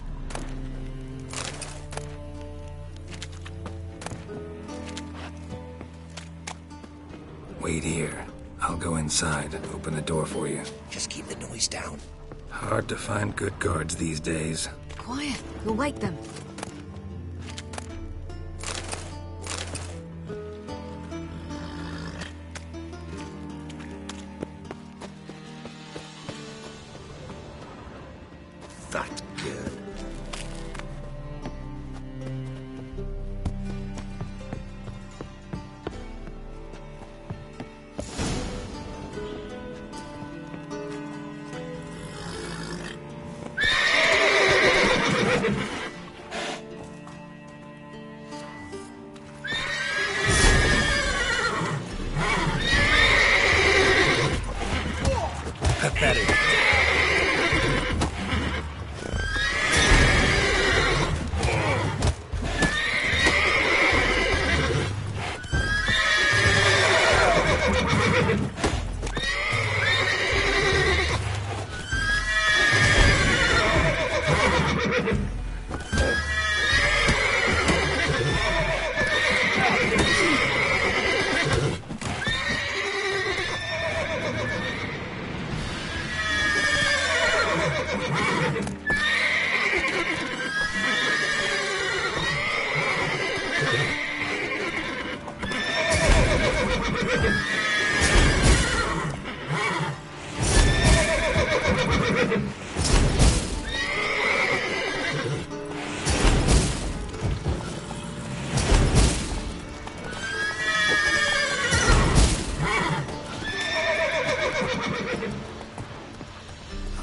Wait here. I'll go inside, open the door for you. Just keep the noise down. Hard to find good guards these days. Quiet, we'll wake them. That girl. Pathetic.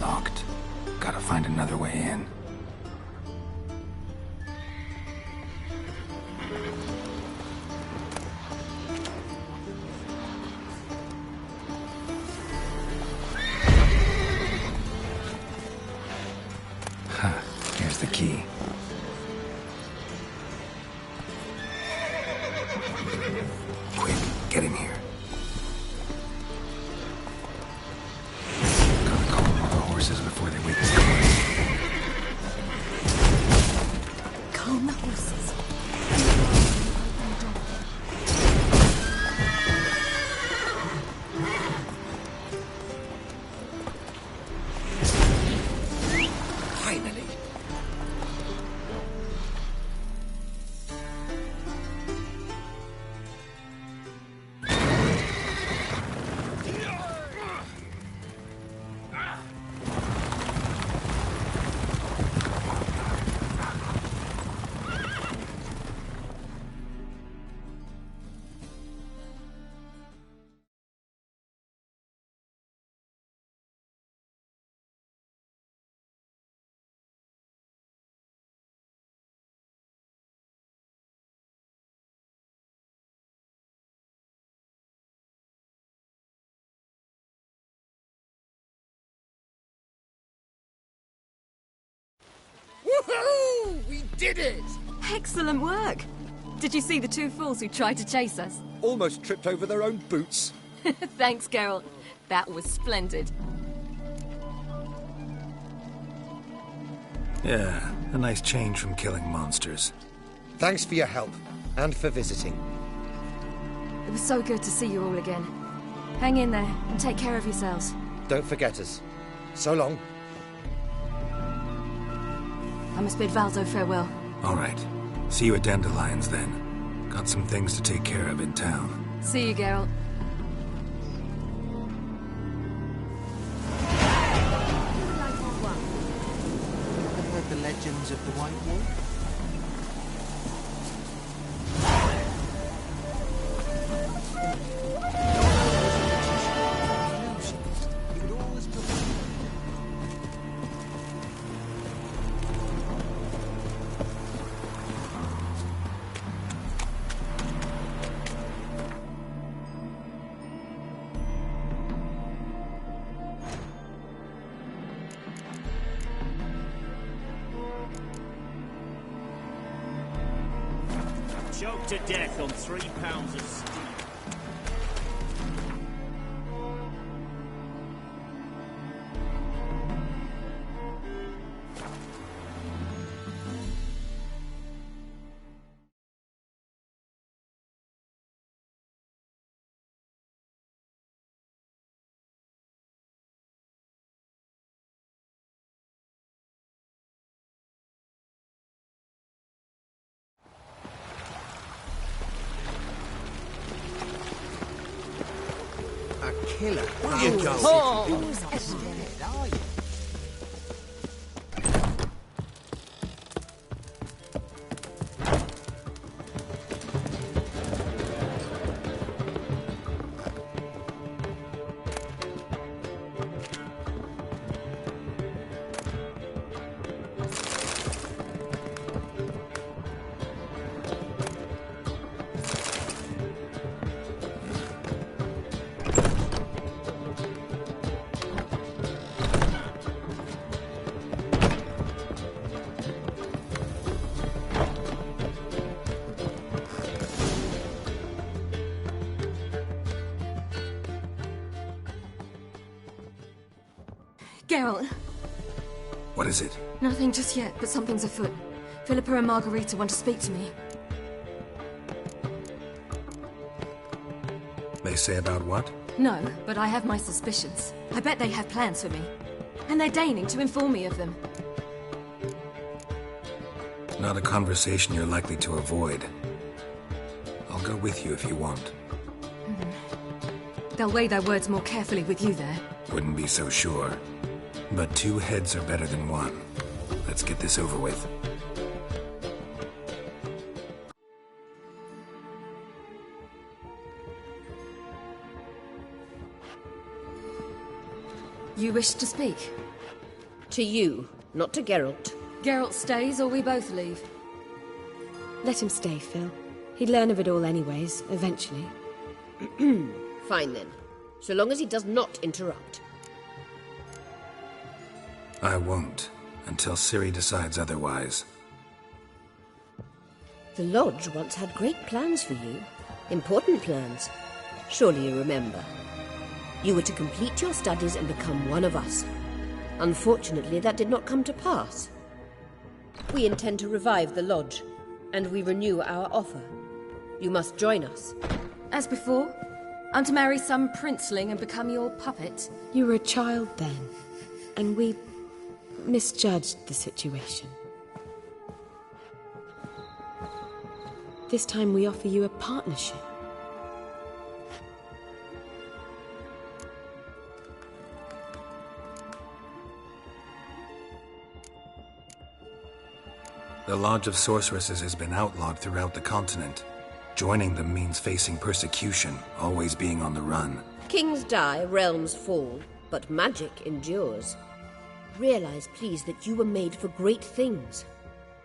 Locked. Gotta find another way in. Here's the key. Quick, get in here. Gotta calm all the horses before they wake the guards. Calm the horses. Finally. Woohoo! We did it! Excellent work. Did you see the 2 fools who tried to chase us? Almost tripped over their own boots. Thanks, Geralt. That was splendid. Yeah, a nice change from killing monsters. Thanks for your help, and for visiting. It was so good to see you all again. Hang in there and take care of yourselves. Don't forget us. So long. I must bid Valzo farewell. All right. See you at Dandelions, then. Got some things to take care of in town. See you, Geralt. Ever heard the legends of the White Wolf? Choked to death on 3 pounds of steel. Killer. Will you go? Oh. Geralt. What is it? Nothing just yet, but something's afoot. Philippa and Margarita want to speak to me. They say about what? No, but I have my suspicions. I bet they have plans for me. And they're deigning to inform me of them. Not a conversation you're likely to avoid. I'll go with you if you want. They'll weigh their words more carefully with you there. Wouldn't be so sure. But 2 heads are better than 1. Let's get this over with. You wish to speak? To you, not to Geralt. Geralt stays or we both leave? Let him stay, Phil. He'd learn of it all anyways, eventually. Fine then. So long as he does not interrupt. I won't, until Ciri decides otherwise. The Lodge once had great plans for you. Important plans. Surely you remember. You were to complete your studies and become one of us. Unfortunately, that did not come to pass. We intend to revive the Lodge, and we renew our offer. You must join us. As before? I'm to marry some princeling and become your puppet? You were a child then, and we misjudged the situation. This time we offer you a partnership. The Lodge of Sorceresses has been outlawed throughout the continent. Joining them means facing persecution, always being on the run. Kings die, realms fall, but magic endures. Realize, please, that you were made for great things.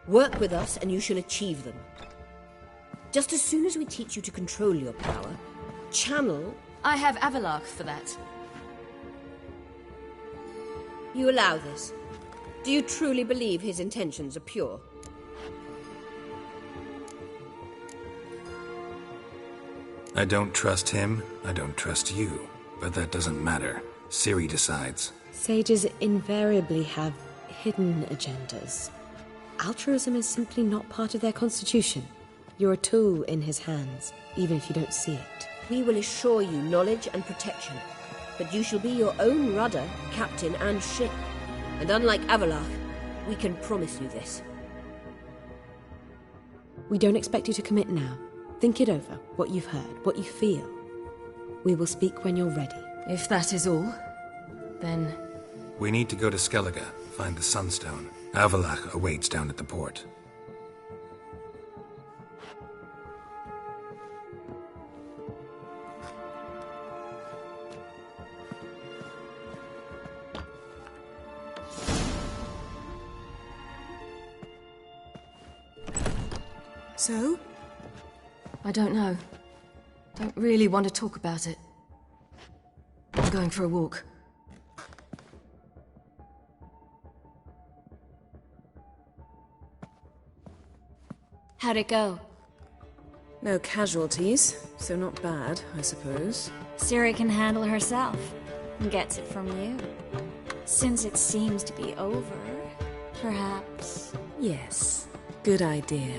Work with us and you shall achieve them. Just as soon as we teach you to control your power, channel... I have Avalark for that. You allow this? Do you truly believe his intentions are pure? I don't trust him, I don't trust you. But that doesn't matter. Ciri decides. Sages invariably have hidden agendas. Altruism is simply not part of their constitution. You're a tool in his hands, even if you don't see it. We will assure you knowledge and protection, but you shall be your own rudder, captain, and ship. And unlike Avallac'h, we can promise you this. We don't expect you to commit now. Think it over, what you've heard, what you feel. We will speak when you're ready. If that is all, then... We need to go to Skellige, find the Sunstone. Avallac'h awaits down at the port. So? I don't know. Don't really want to talk about it. I'm going for a walk. How'd it go? No casualties, so not bad, I suppose. Ciri can handle herself. And gets it from you. Since it seems to be over, perhaps... Yes, good idea.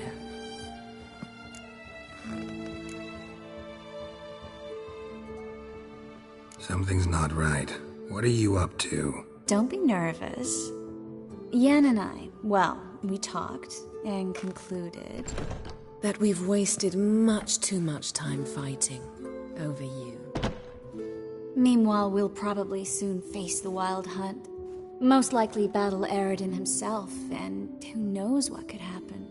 Something's not right. What are you up to? Don't be nervous. Yen and I, well, we talked and concluded... that we've wasted much too much time fighting over you. Meanwhile, we'll probably soon face the Wild Hunt. Most likely battle Eredin himself, and who knows what could happen.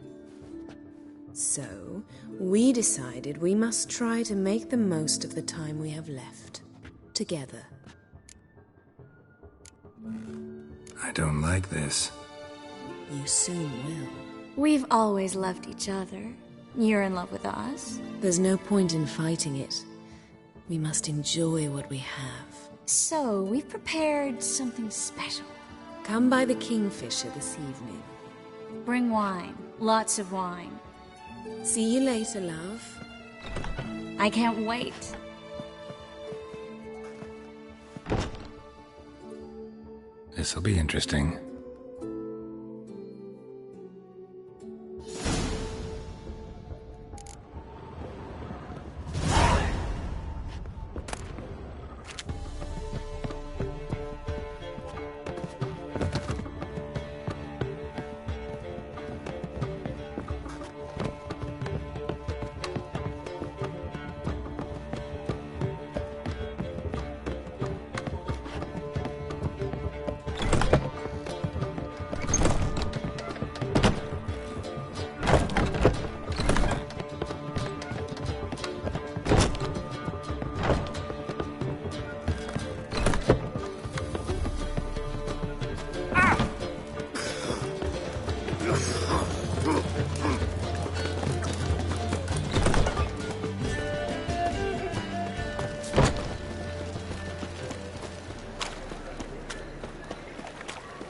So, we decided we must try to make the most of the time we have left. Together. I don't like this. You soon will. We've always loved each other. You're in love with us. There's no point in fighting it. We must enjoy what we have. So, we've prepared something special. Come by the Kingfisher this evening. Bring wine. Lots of wine. See you later, love. I can't wait. This'll be interesting.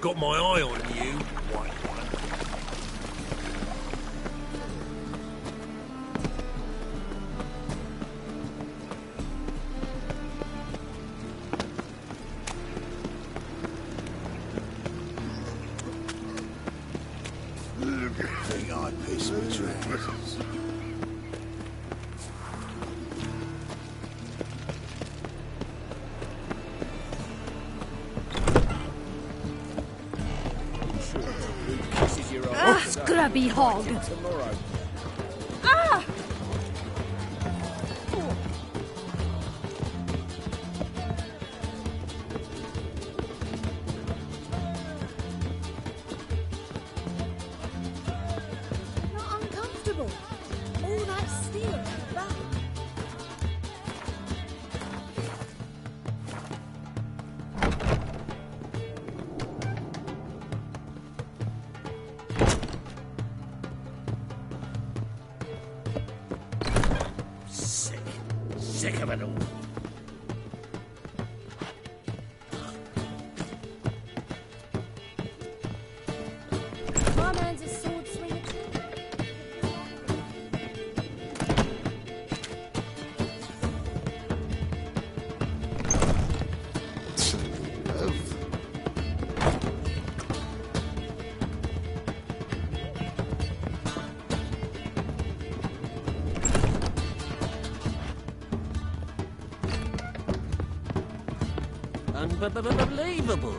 Got my eye on you, white one. Think I piss my trousers. Scrubby hog! Ah! Not uncomfortable. All that steel on the back. Sick of it all. My man's a sword swinger too. Unbelievable.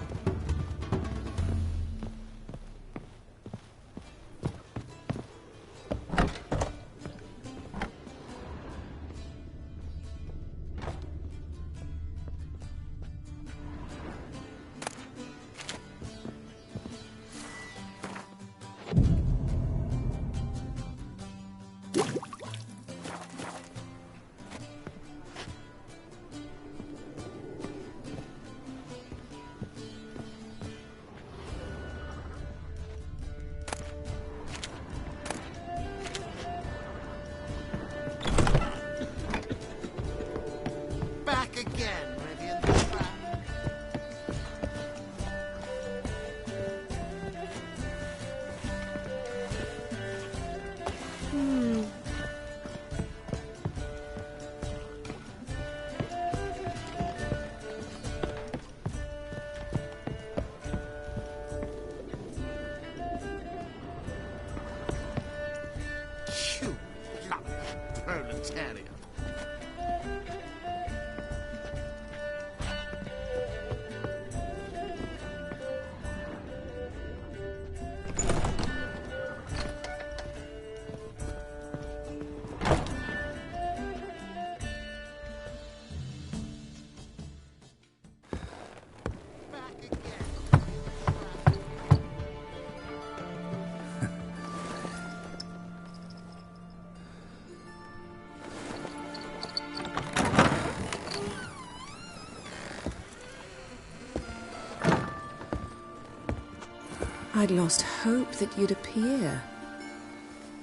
Back again, Rivian. You young proletariat. I'd lost hope that you'd appear.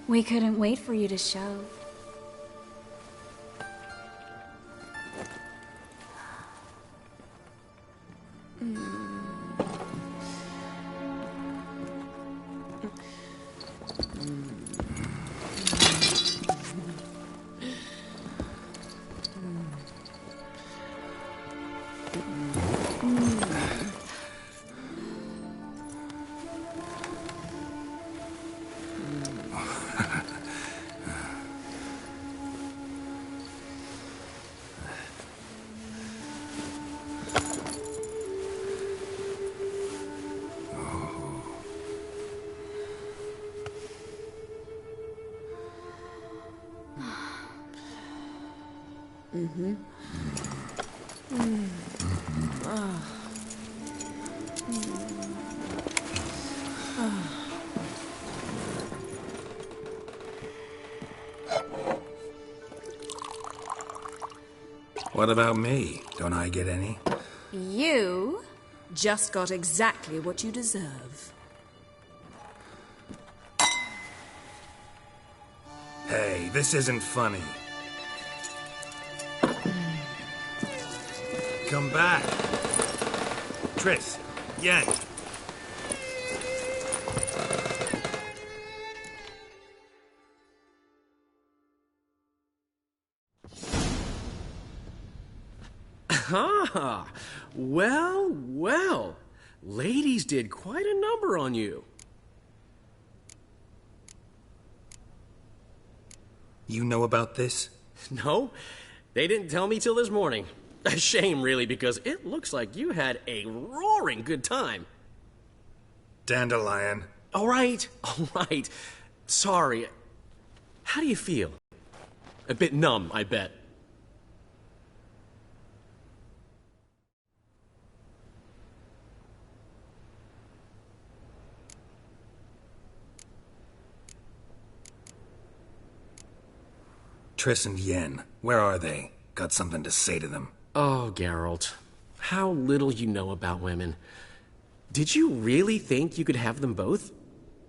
We couldn't wait for you to show. Mm-hmm. What about me? Don't I get any? You just got exactly what you deserve. Hey, this isn't funny. Come back. Triss, Yen. Ah, well, well. Ladies did quite a number on you. You know about this? No, they didn't tell me till this morning. A shame, really, because it looks like you had a roaring good time. Dandelion. All right. Sorry. How do you feel? A bit numb, I bet. Triss and Yen, where are they? Got something to say to them. Oh, Geralt. How little you know about women. Did you really think you could have them both?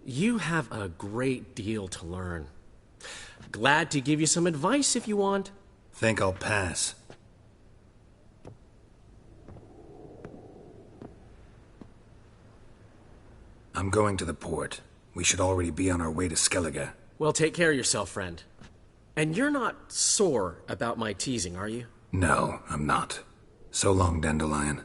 You have a great deal to learn. Glad to give you some advice if you want. Think I'll pass. I'm going to the port. We should already be on our way to Skellige. Well, take care of yourself, friend. And you're not sore about my teasing, are you? No, I'm not. So long, Dandelion.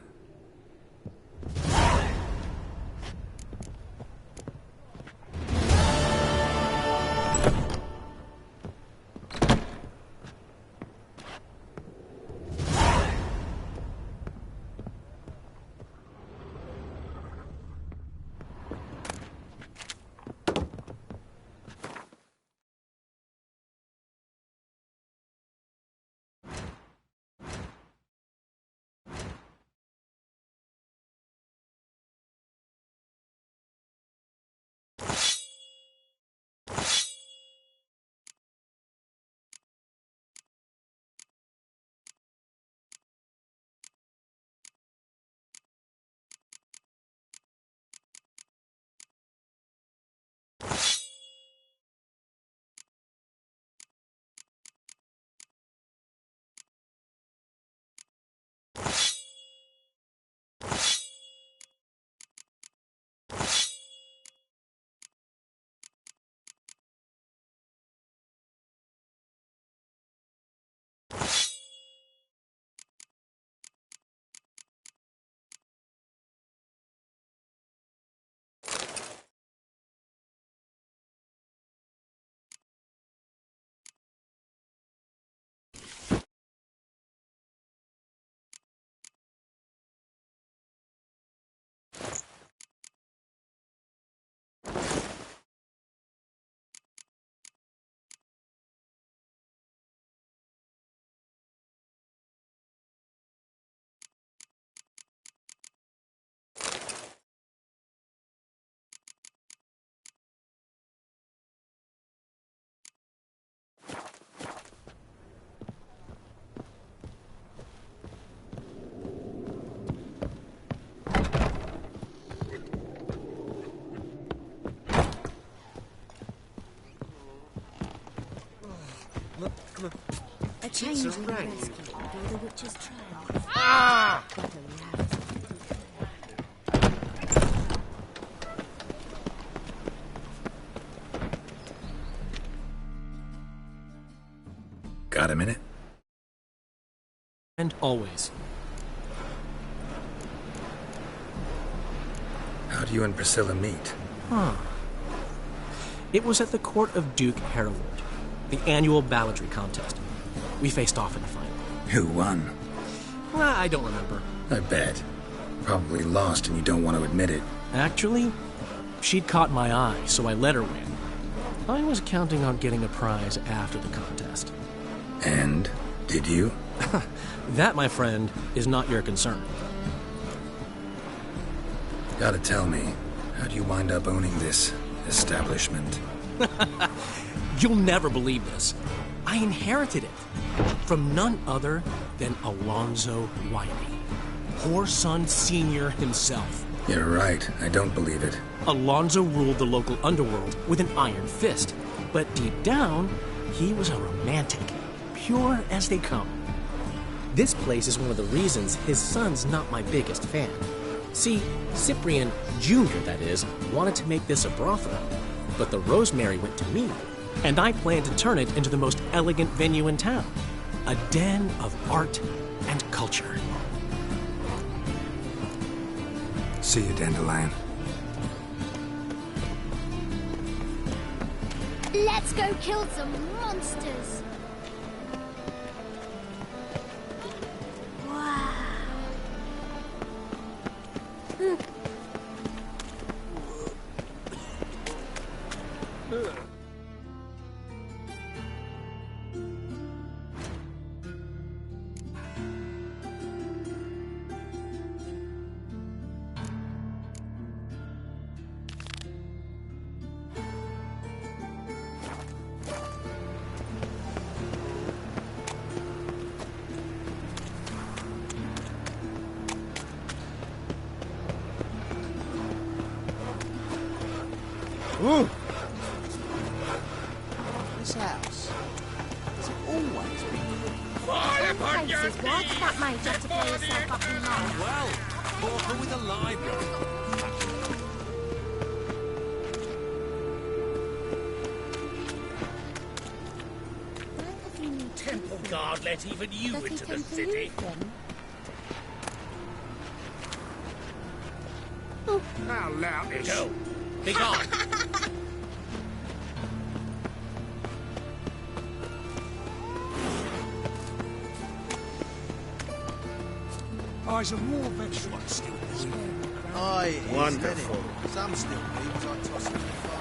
change the rescue and go the witch's trail. Ah! Got a minute? And always. How do you and Priscilla meet? It was at the court of Duke Harold, the annual balladry contest. We faced off in the final. Who won? I don't remember. I bet. Probably lost and you don't want to admit it. Actually, she'd caught my eye, so I let her win. I was counting on getting a prize after the contest. And? Did you? That, my friend, is not your concern. Gotta tell me, how'd you wind up owning this establishment? You'll never believe this. I inherited it from none other than Alonzo Wiley, Whoreson Sr. himself. You're right, I don't believe it. Alonzo ruled the local underworld with an iron fist, but deep down, he was a romantic, pure as they come. This place is one of the reasons his son's not my biggest fan. See, Cyprian Jr., that is, wanted to make this a brothel, but the Rosemary went to me, and I planned to turn it into the most elegant venue in town, a den of art and culture. See you, Dandelion. Let's go kill some monsters. Wow. Ooh. This house has always been Fire upon your feet! Why did that made you have to blow yourself up in mine? Well, Pauper with a library. Temple Guard let even you into the city. How loutish. Go. Be gone. Eyes a war veteran still busy. Aye, Wonderful. Some still be, but I toss it in the fire.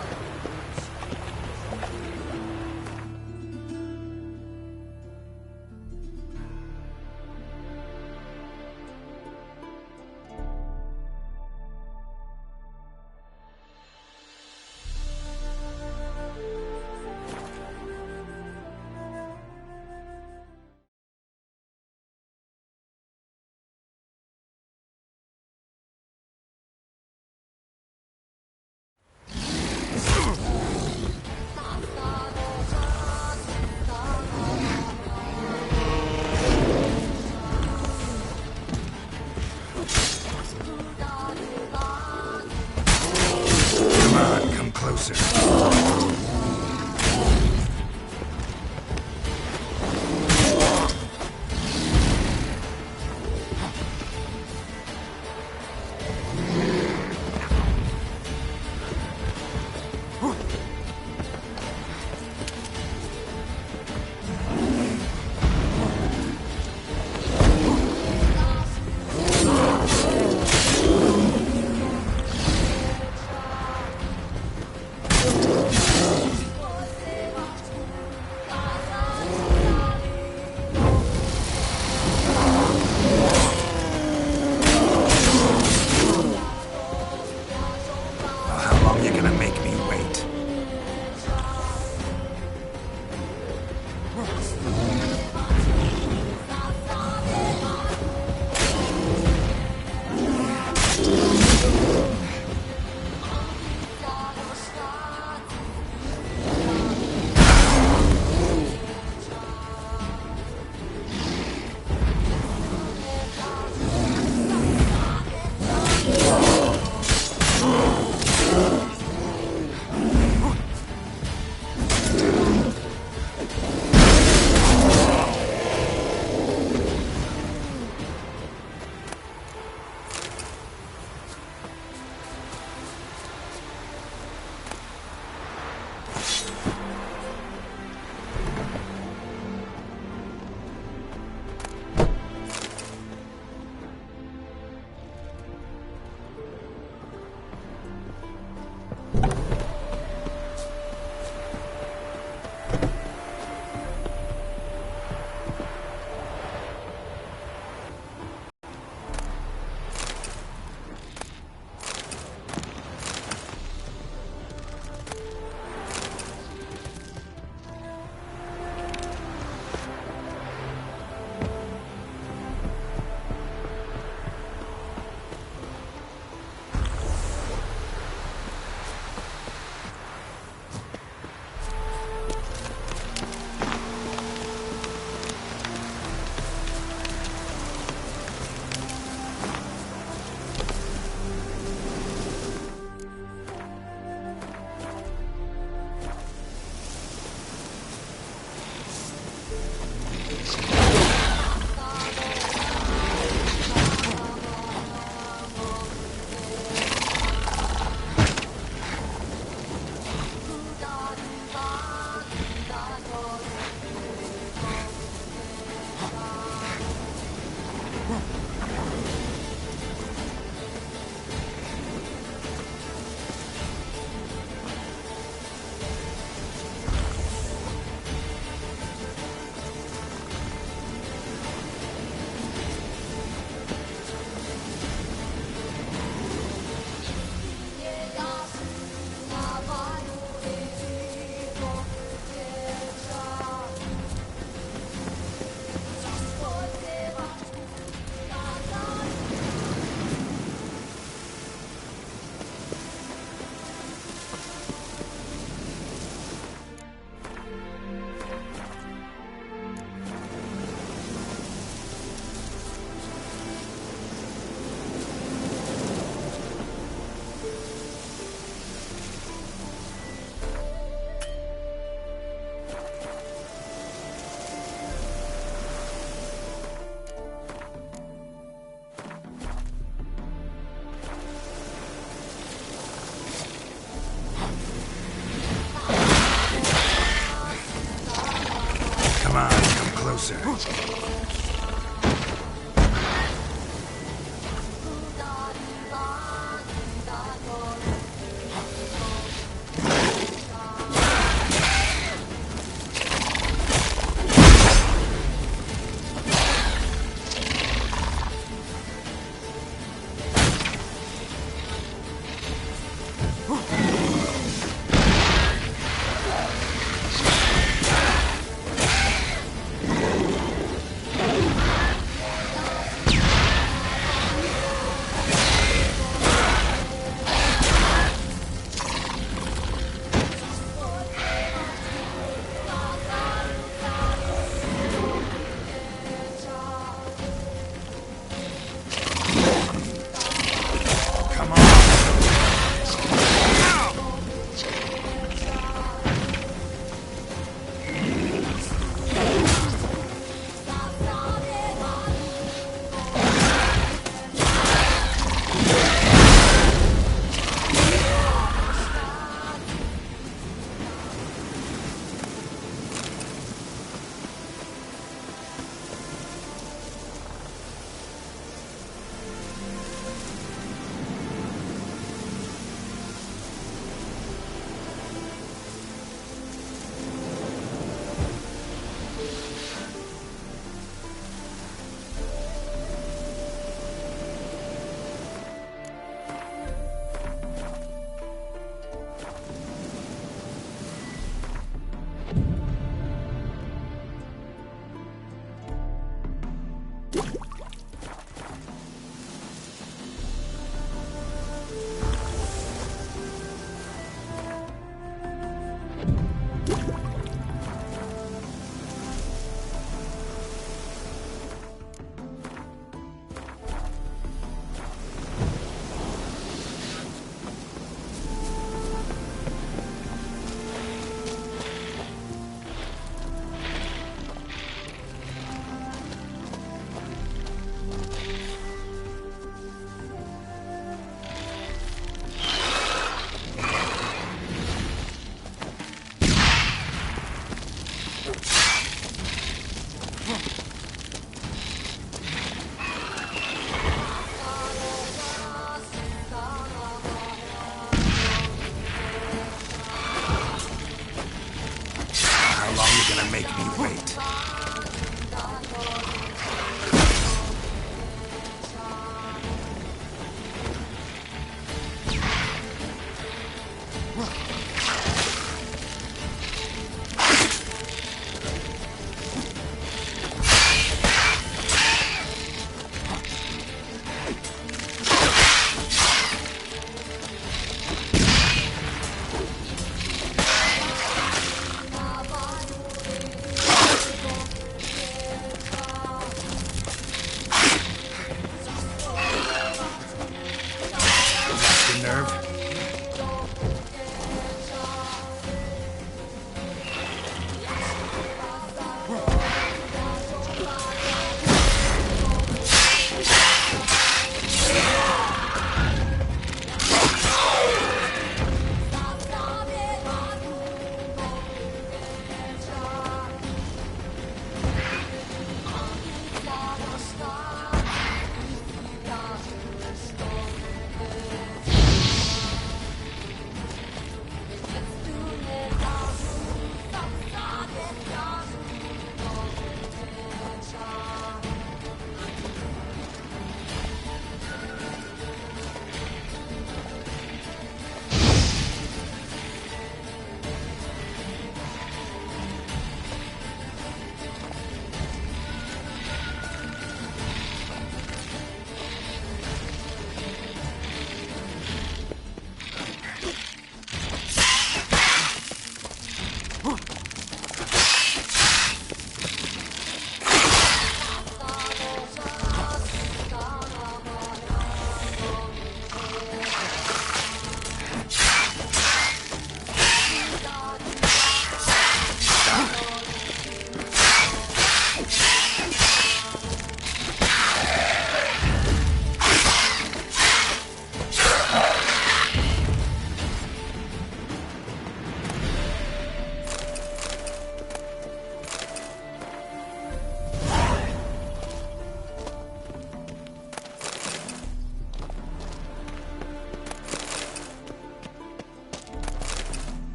make me wait.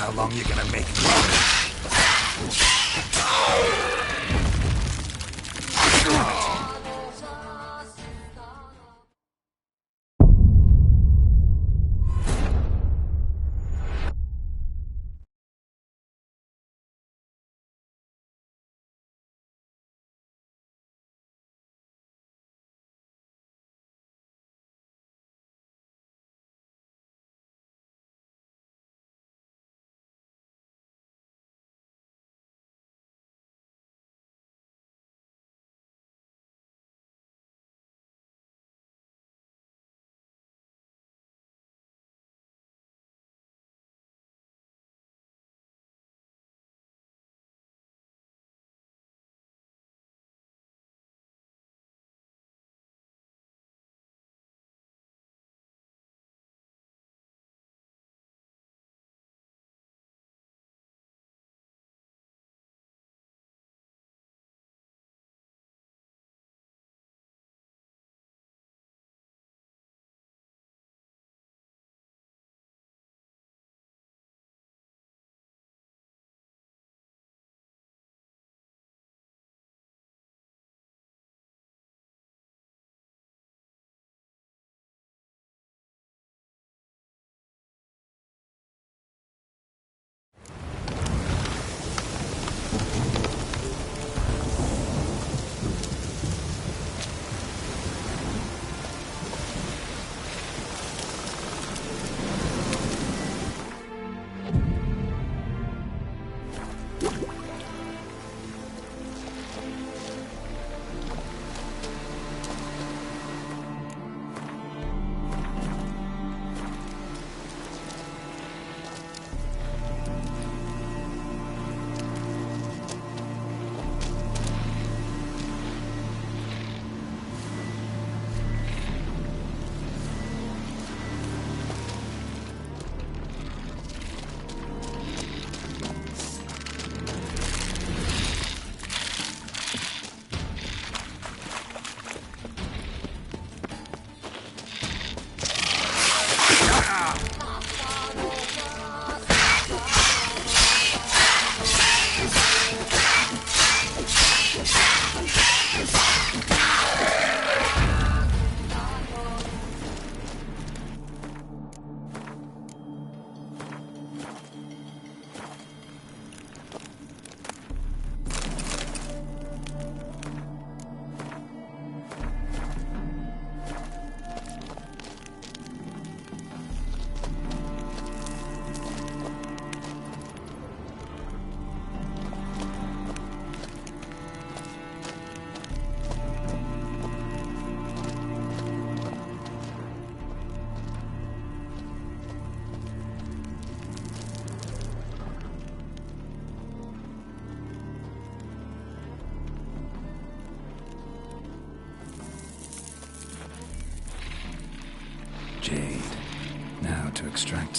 How long you gonna make me wait?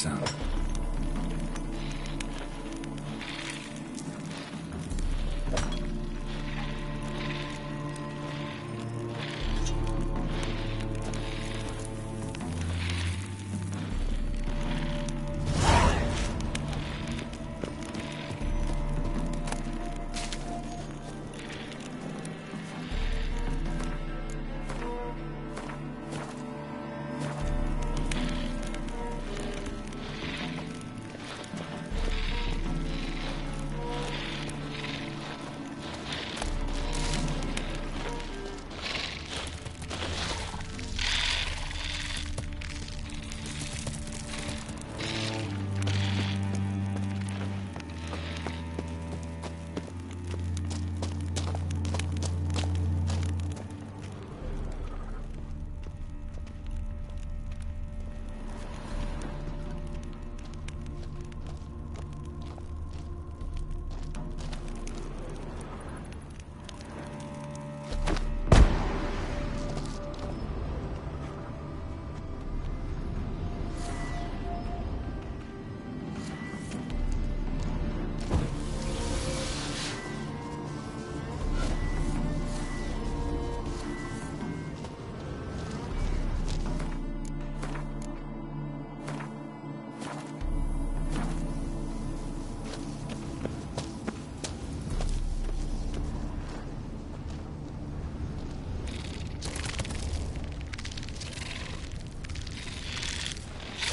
son.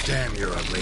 Damn, you're ugly.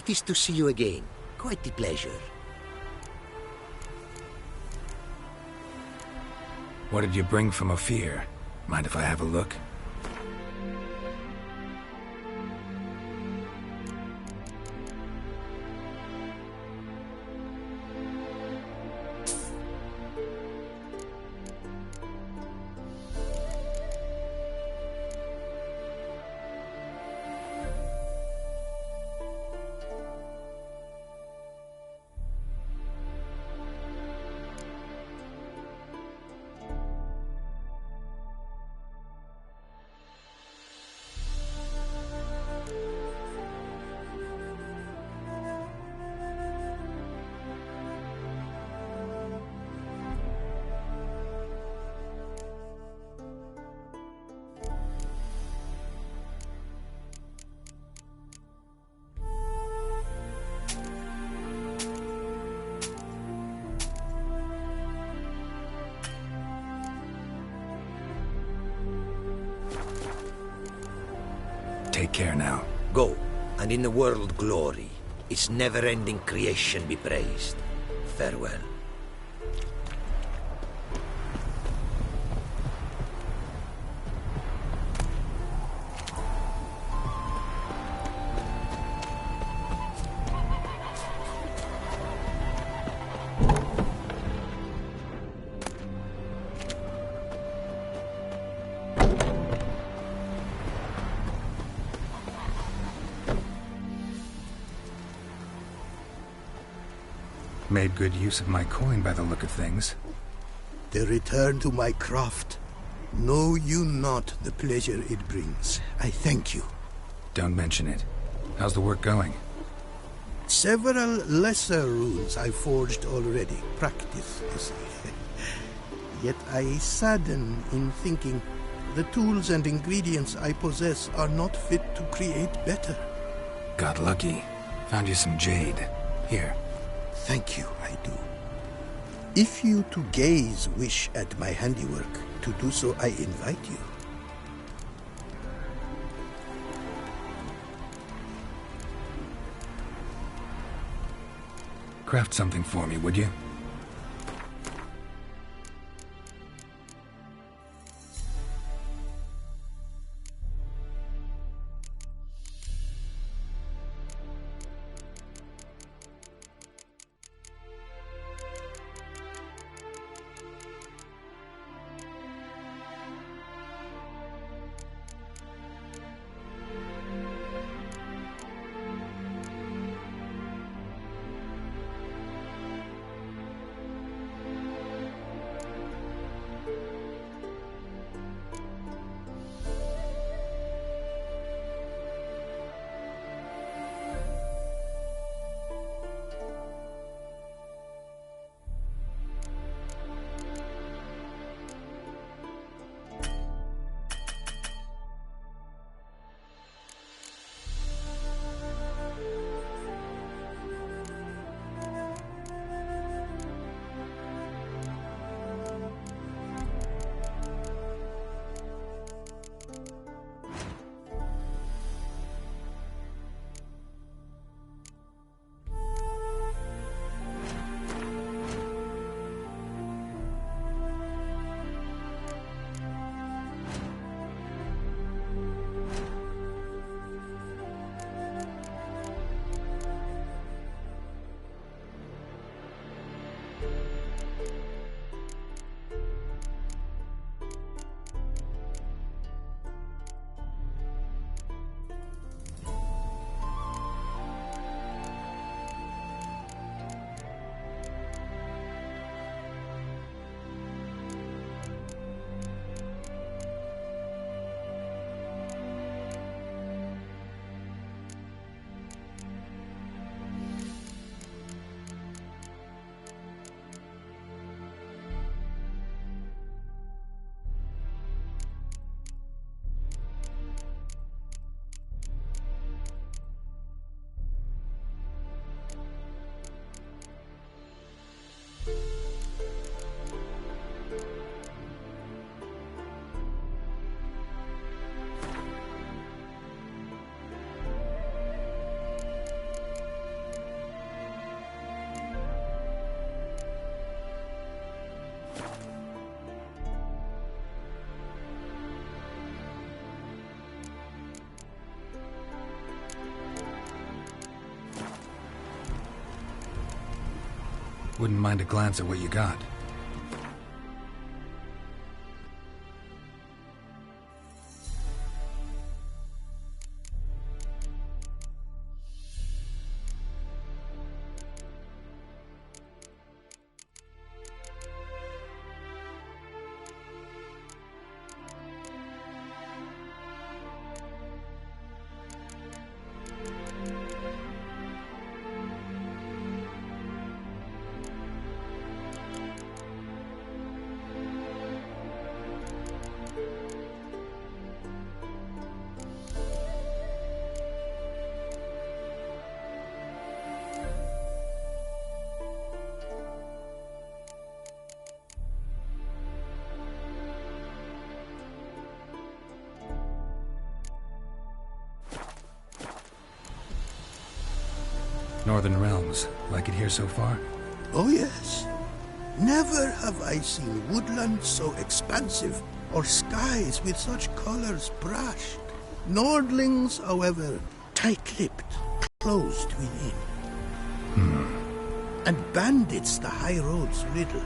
It is to see you again. Quite the pleasure. What did you bring from Ophir? Mind if I have a look? Take care now. Go, and in the world glory, its never-ending creation be praised. Farewell. Made good use of my coin by the look of things. The return to my craft. Know you not the pleasure it brings. I thank you. Don't mention it. How's the work going? Several lesser runes I forged already. Practice, you see. Yet I sadden in thinking the tools and ingredients I possess are not fit to create better. Got lucky. Found you some jade. Here. Thank you, I do. If you to gaze wish at my handiwork, to do so I invite you. Craft something for me, would you? Wouldn't mind a glance at what you got. Northern Realms. Like it here so far? Oh yes. Never have I seen woodland so expansive, or skies with such colors brushed. Nordlings, however, tight-lipped, closed within. And bandits the high roads riddle.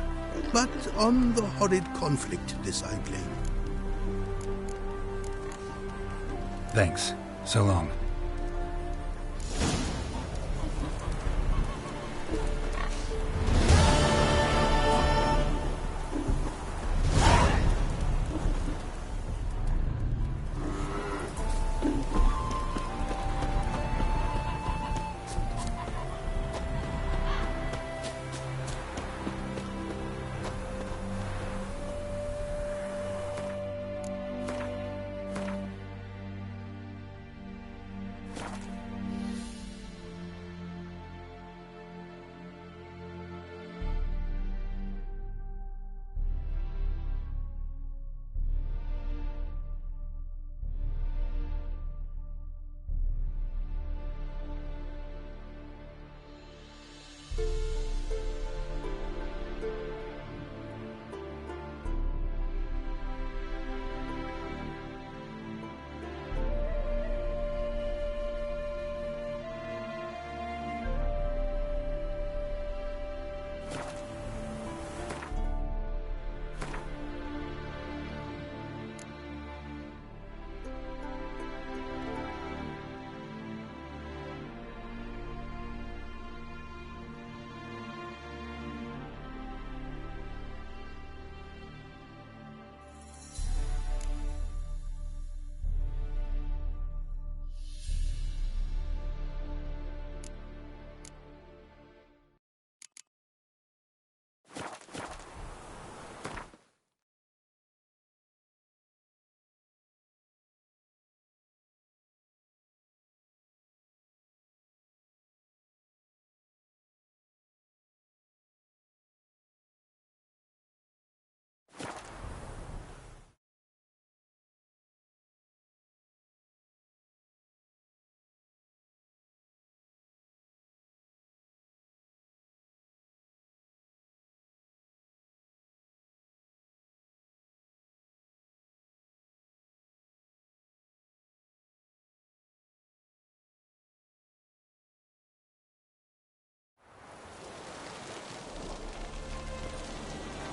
But on the horrid conflict this I blame. Thanks. So long.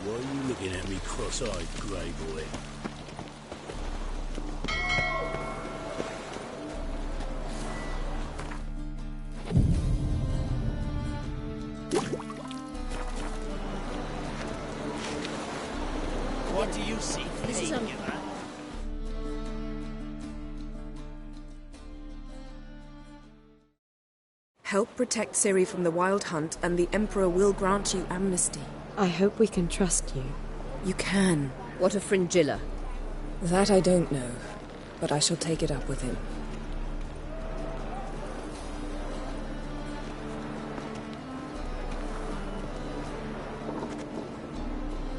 Why are you looking at me cross-eyed, grey boy? What do you see? This is Help protect Ciri from the Wild Hunt, and the Emperor will grant you amnesty. I hope we can trust you. You can. What of Fringilla? That I don't know, but I shall take it up with him.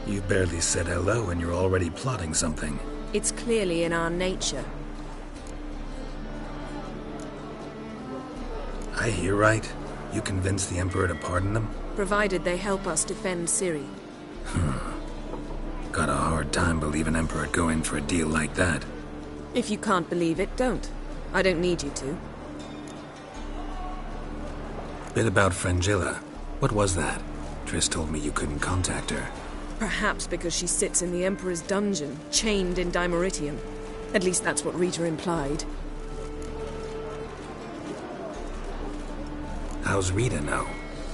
You've barely said hello and you're already plotting something. It's clearly in our nature. I hear right? You convinced the Emperor to pardon them? Provided they help us defend Ciri. Got a hard time believing Emperor'd go in for a deal like that. If you can't believe it, don't. I don't need you to. Bit about Fringilla. What was that? Triss told me you couldn't contact her. Perhaps because she sits in the Emperor's dungeon, chained in Dimeritium. At least that's what Rita implied. How's Rita know?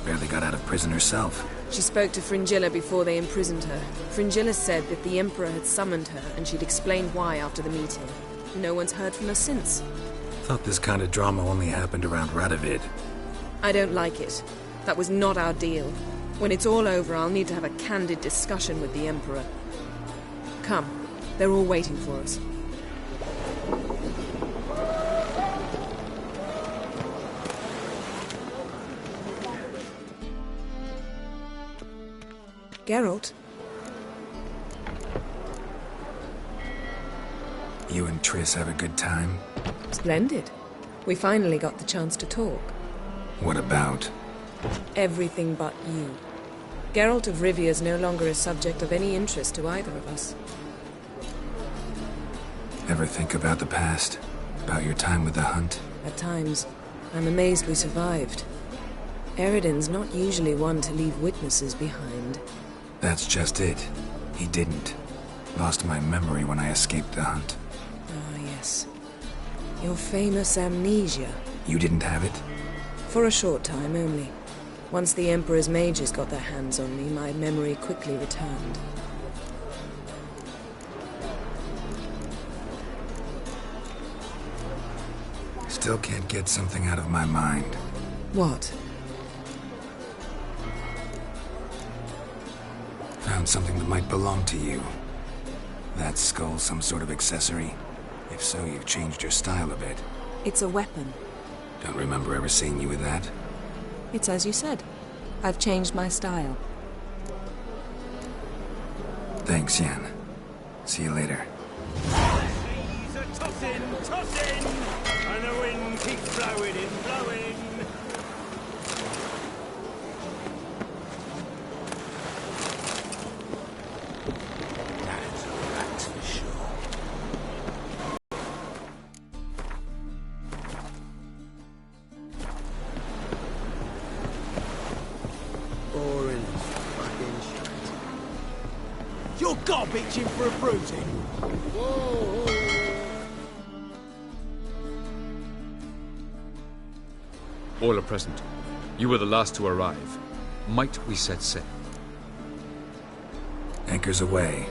Barely got out of prison herself. She spoke to Fringilla before they imprisoned her. Fringilla said that the Emperor had summoned her and she'd explained why after the meeting. No one's heard from her since. Thought this kind of drama only happened around Radovid. I don't like it. That was not our deal. When it's all over, I'll need to have a candid discussion with the Emperor. Come. They're all waiting for us. Geralt? You and Triss have a good time? Splendid. We finally got the chance to talk. What about? Everything but you. Geralt of Rivia is no longer a subject of any interest to either of us. Ever think about the past? About your time with the Hunt? At times. I'm amazed we survived. Eredin's not usually one to leave witnesses behind. That's just it. He didn't. Lost my memory when I escaped the Hunt. Ah, yes. Your famous amnesia. You didn't have it? For a short time only. Once the Emperor's mages got their hands on me, my memory quickly returned. Still can't get something out of my mind. What? Found something that might belong to you. That skull some sort of accessory? If so, you've changed your style a bit. It's a weapon. Don't remember ever seeing you with that. It's as you said. I've changed my style. Thanks, Yen. See you later. Seas are tossing, and the wind keeps blowing and blowing. That's a rat for sure. Boring fucking shit. You're garbage for a bruising. Whoa. All are present. You were the last to arrive. Might we set sail? Anchors away.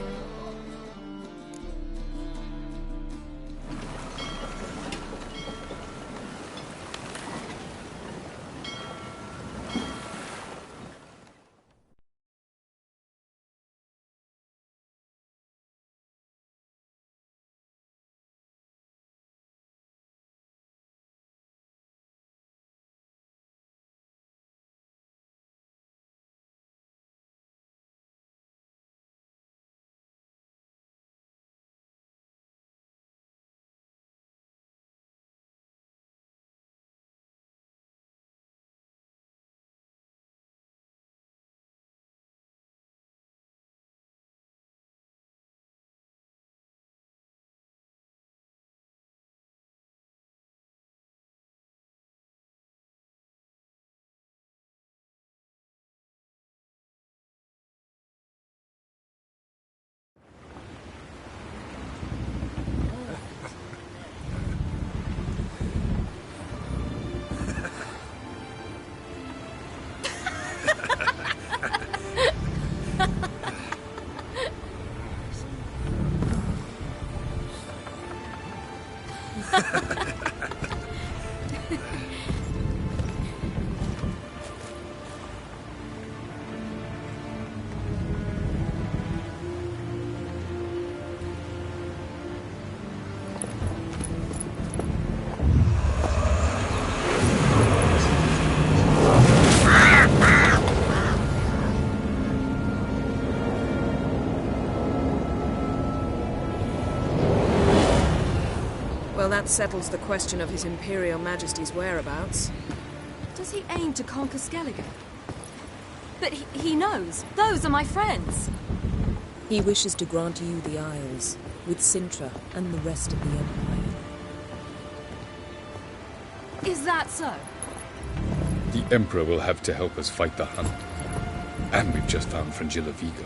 Well, that settles the question of His Imperial Majesty's whereabouts. Does he aim to conquer Skellige? But he knows. Those are my friends. He wishes to grant you the Isles, with Sintra and the rest of the Empire. Is that so? The Emperor will have to help us fight the Hunt. And we've just found Fringilla Vigo.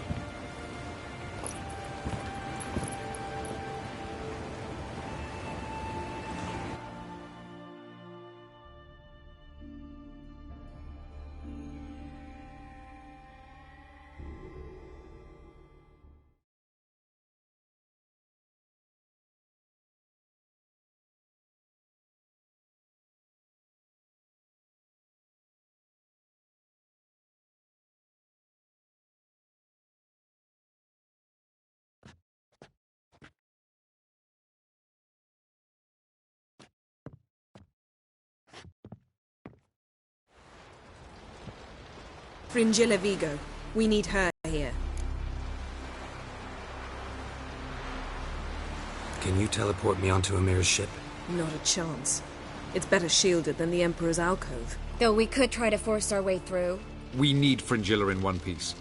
Fringilla Vigo. We need her here. Can you teleport me onto Amir's ship? Not a chance. It's better shielded than the Emperor's alcove. Though we could try to force our way through. We need Fringilla in one piece.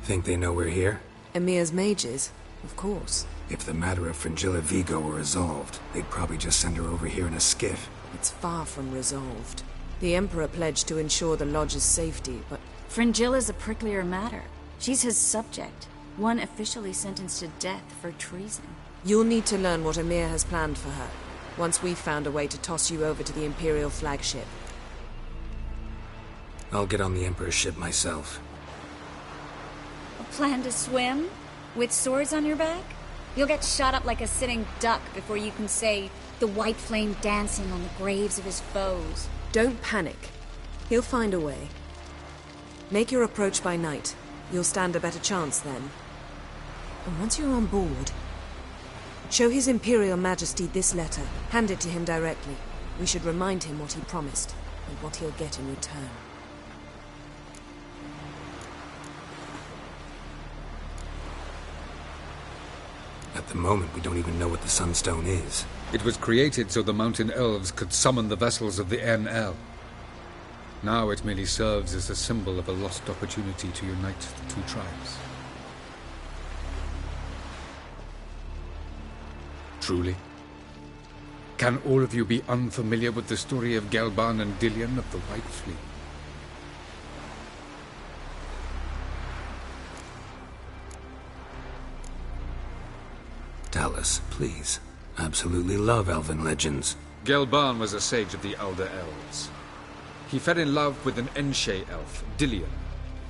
Think they know we're here? Emir's mages, of course. If the matter of Fringilla Vigo were resolved, they'd probably just send her over here in a skiff. It's far from resolved. The Emperor pledged to ensure the Lodge's safety, but... Fringilla's a pricklier matter. She's his subject, one officially sentenced to death for treason. You'll need to learn what Emir has planned for her, once we've found a way to toss you over to the Imperial flagship. I'll get on the Emperor's ship myself. A plan to swim? With swords on your back? You'll get shot up like a sitting duck before you can say the white flame dancing on the graves of his foes. Don't panic. He'll find a way. Make your approach by night. You'll stand a better chance then. And once you're on board, show His Imperial Majesty this letter. Hand it to him directly. We should remind him what he promised, and what he'll get in return. At the moment, we don't even know what the Sunstone is. It was created so the Mountain Elves could summon the vessels of the NL. Now it merely serves as a symbol of a lost opportunity to unite the two tribes. Truly? Can all of you be unfamiliar with the story of Gelban and Dillion of the White Fleet? Tell us, please. Absolutely love elven legends. Gelban was a sage of the Elder Elves. He fell in love with an Enshe elf, Dillion.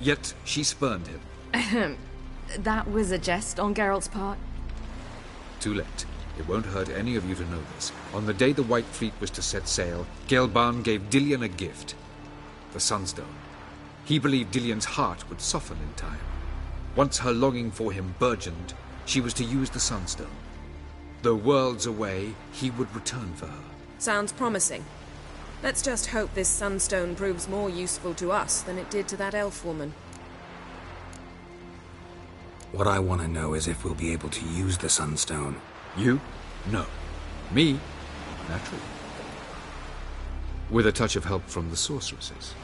Yet she spurned him. That was a jest on Geralt's part. Too late. It won't hurt any of you to know this. On the day the White Fleet was to set sail, Gelban gave Dillion a gift. The Sunstone. He believed Dillion's heart would soften in time. Once her longing for him burgeoned, she was to use the Sunstone. Though worlds away, he would return for her. Sounds promising. Let's just hope this Sunstone proves more useful to us than it did to that elf woman. What I want to know is if we'll be able to use the Sunstone. You? No. Me? Naturally. With a touch of help from the sorceresses.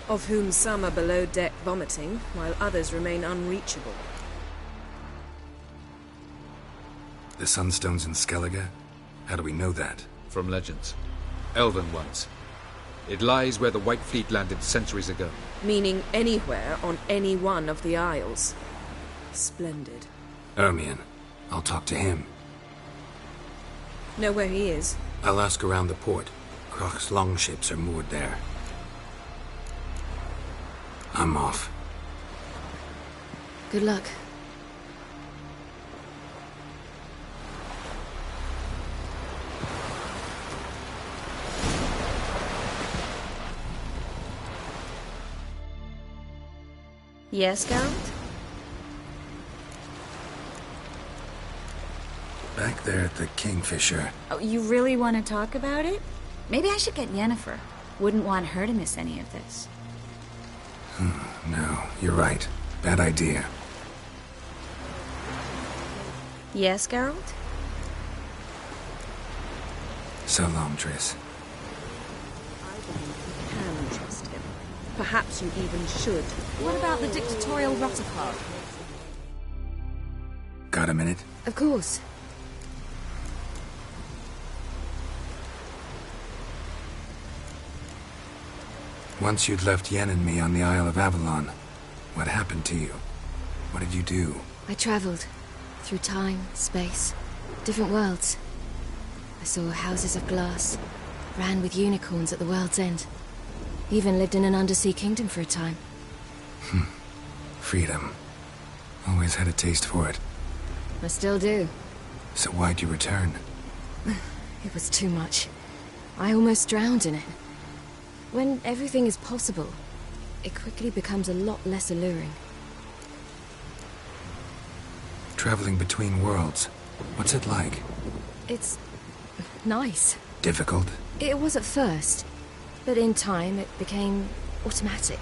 Of whom some are below deck vomiting, while others remain unreachable. The Sunstone's in Skellige? How do we know that? From legends. Elven ones. It lies where the White Fleet landed centuries ago. Meaning anywhere on any one of the Isles. Splendid. Ermion. I'll talk to him. Know where he is? I'll ask around the port. Croc's longships are moored there. I'm off. Good luck. Yes, Geralt? Back there at the Kingfisher. Oh, you really want to talk about it? Maybe I should get Yennefer. Wouldn't want her to miss any of this. No, you're right. Bad idea. Yes, Geralt? So long, Triss. I believe you can trust him. Perhaps you even should. What about the dictatorial Rotter Club? Got a minute? Of course. Once you'd left Yen and me on the Isle of Avalon, what happened to you? What did you do? I traveled through time, space, different worlds. I saw houses of glass, ran with unicorns at the world's end. Even lived in an undersea kingdom for a time. Freedom. Always had a taste for it. I still do. So why'd you return? It was too much. I almost drowned in it. When everything is possible, it quickly becomes a lot less alluring. Traveling between worlds, what's it like? It's nice. Difficult? It was at first, but in time it became automatic,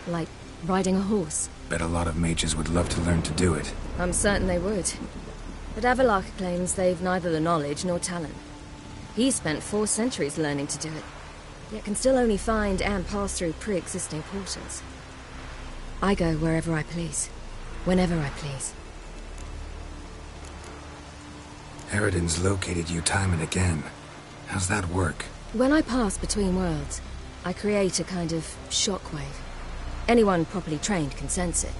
like riding a horse. Bet a lot of mages would love to learn to do it. I'm certain they would. But Avallac'h claims they've neither the knowledge nor talent. He spent 4 centuries learning to do it, yet can still only find and pass through pre-existing portals. I go wherever I please, whenever I please. Eredin's located you time and again. How's that work? When I pass between worlds, I create a kind of shockwave. Anyone properly trained can sense it.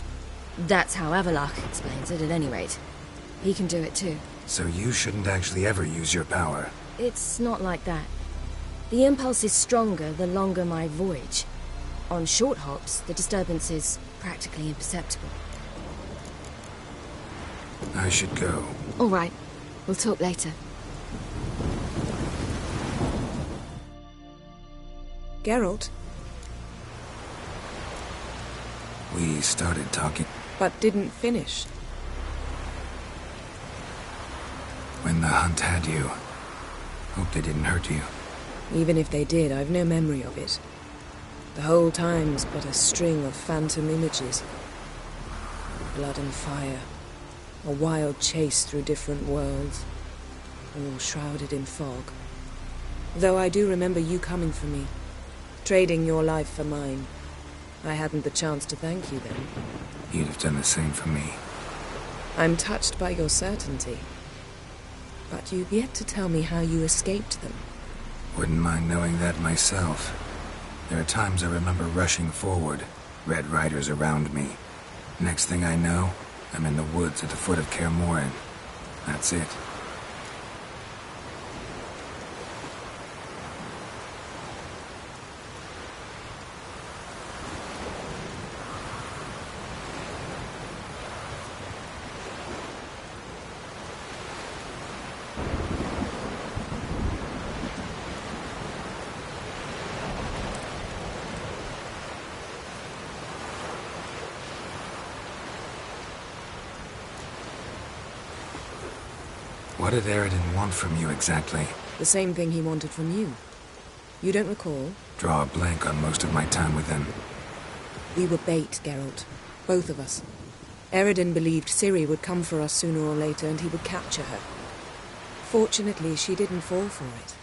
That's how Avallac'h explains it, at any rate. He can do it too. So you shouldn't actually ever use your power. It's not like that. The impulse is stronger the longer my voyage. On short hops, the disturbance is practically imperceptible. I should go. All right. We'll talk later. Geralt? We started talking. But didn't finish. When the hunt had you. Hope they didn't hurt you. Even if they did, I've no memory of it. The whole time's but a string of phantom images. Blood and fire. A wild chase through different worlds. All shrouded in fog. Though I do remember you coming for me. Trading your life for mine. I hadn't the chance to thank you then. You'd have done the same for me. I'm touched by your certainty. But you've yet to tell me how you escaped them. Wouldn't mind knowing that myself. There are times I remember rushing forward, Red Riders around me. Next thing I know, I'm in the woods at the foot of Kaer Morhen. That's it. What did Eredin want from you exactly? The same thing he wanted from you. You don't recall? Draw a blank on most of my time with him. We were bait, Geralt. Both of us. Eredin believed Ciri would come for us sooner or later and he would capture her. Fortunately, she didn't fall for it.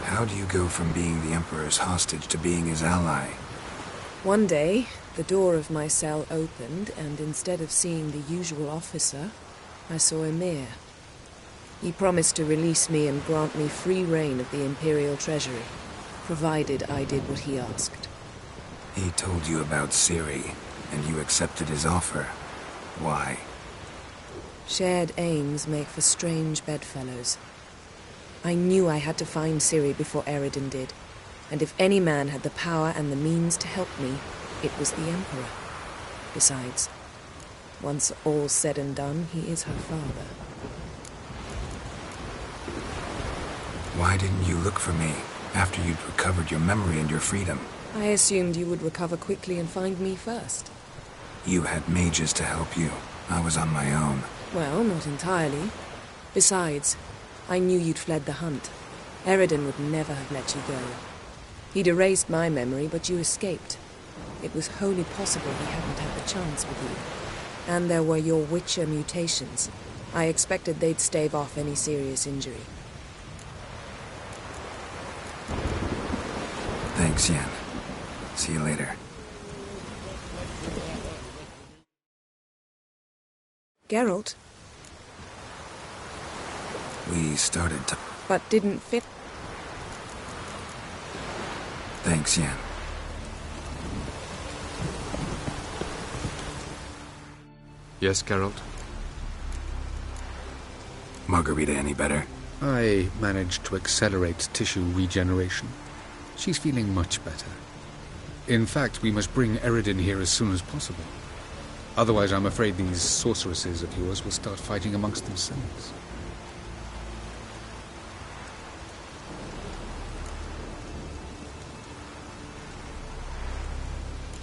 How do you go from being the Emperor's hostage to being his ally? One day, the door of my cell opened, and instead of seeing the usual officer, I saw Emhyr. He promised to release me and grant me free reign of the Imperial Treasury, provided I did what he asked. He told you about Ciri, and you accepted his offer. Why? Shared aims make for strange bedfellows. I knew I had to find Ciri before Eredin did, and if any man had the power and the means to help me, it was the Emperor. Besides, once all's said and done, he is her father. Why didn't you look for me after you'd recovered your memory and your freedom? I assumed you would recover quickly and find me first. You had mages to help you. I was on my own. Well, not entirely. Besides, I knew you'd fled the hunt. Eredin would never have let you go. He'd erased my memory, but you escaped. It was wholly possible he hadn't had the chance with you. And there were your Witcher mutations. I expected they'd stave off any serious injury. Thanks, Yen. See you later. Geralt? We started to... But didn't fit... Thanks, Yen. Yes, Geralt? Margarita any better? I managed to accelerate tissue regeneration. She's feeling much better. In fact, we must bring Eredin here as soon as possible. Otherwise, I'm afraid these sorceresses of yours will start fighting amongst themselves.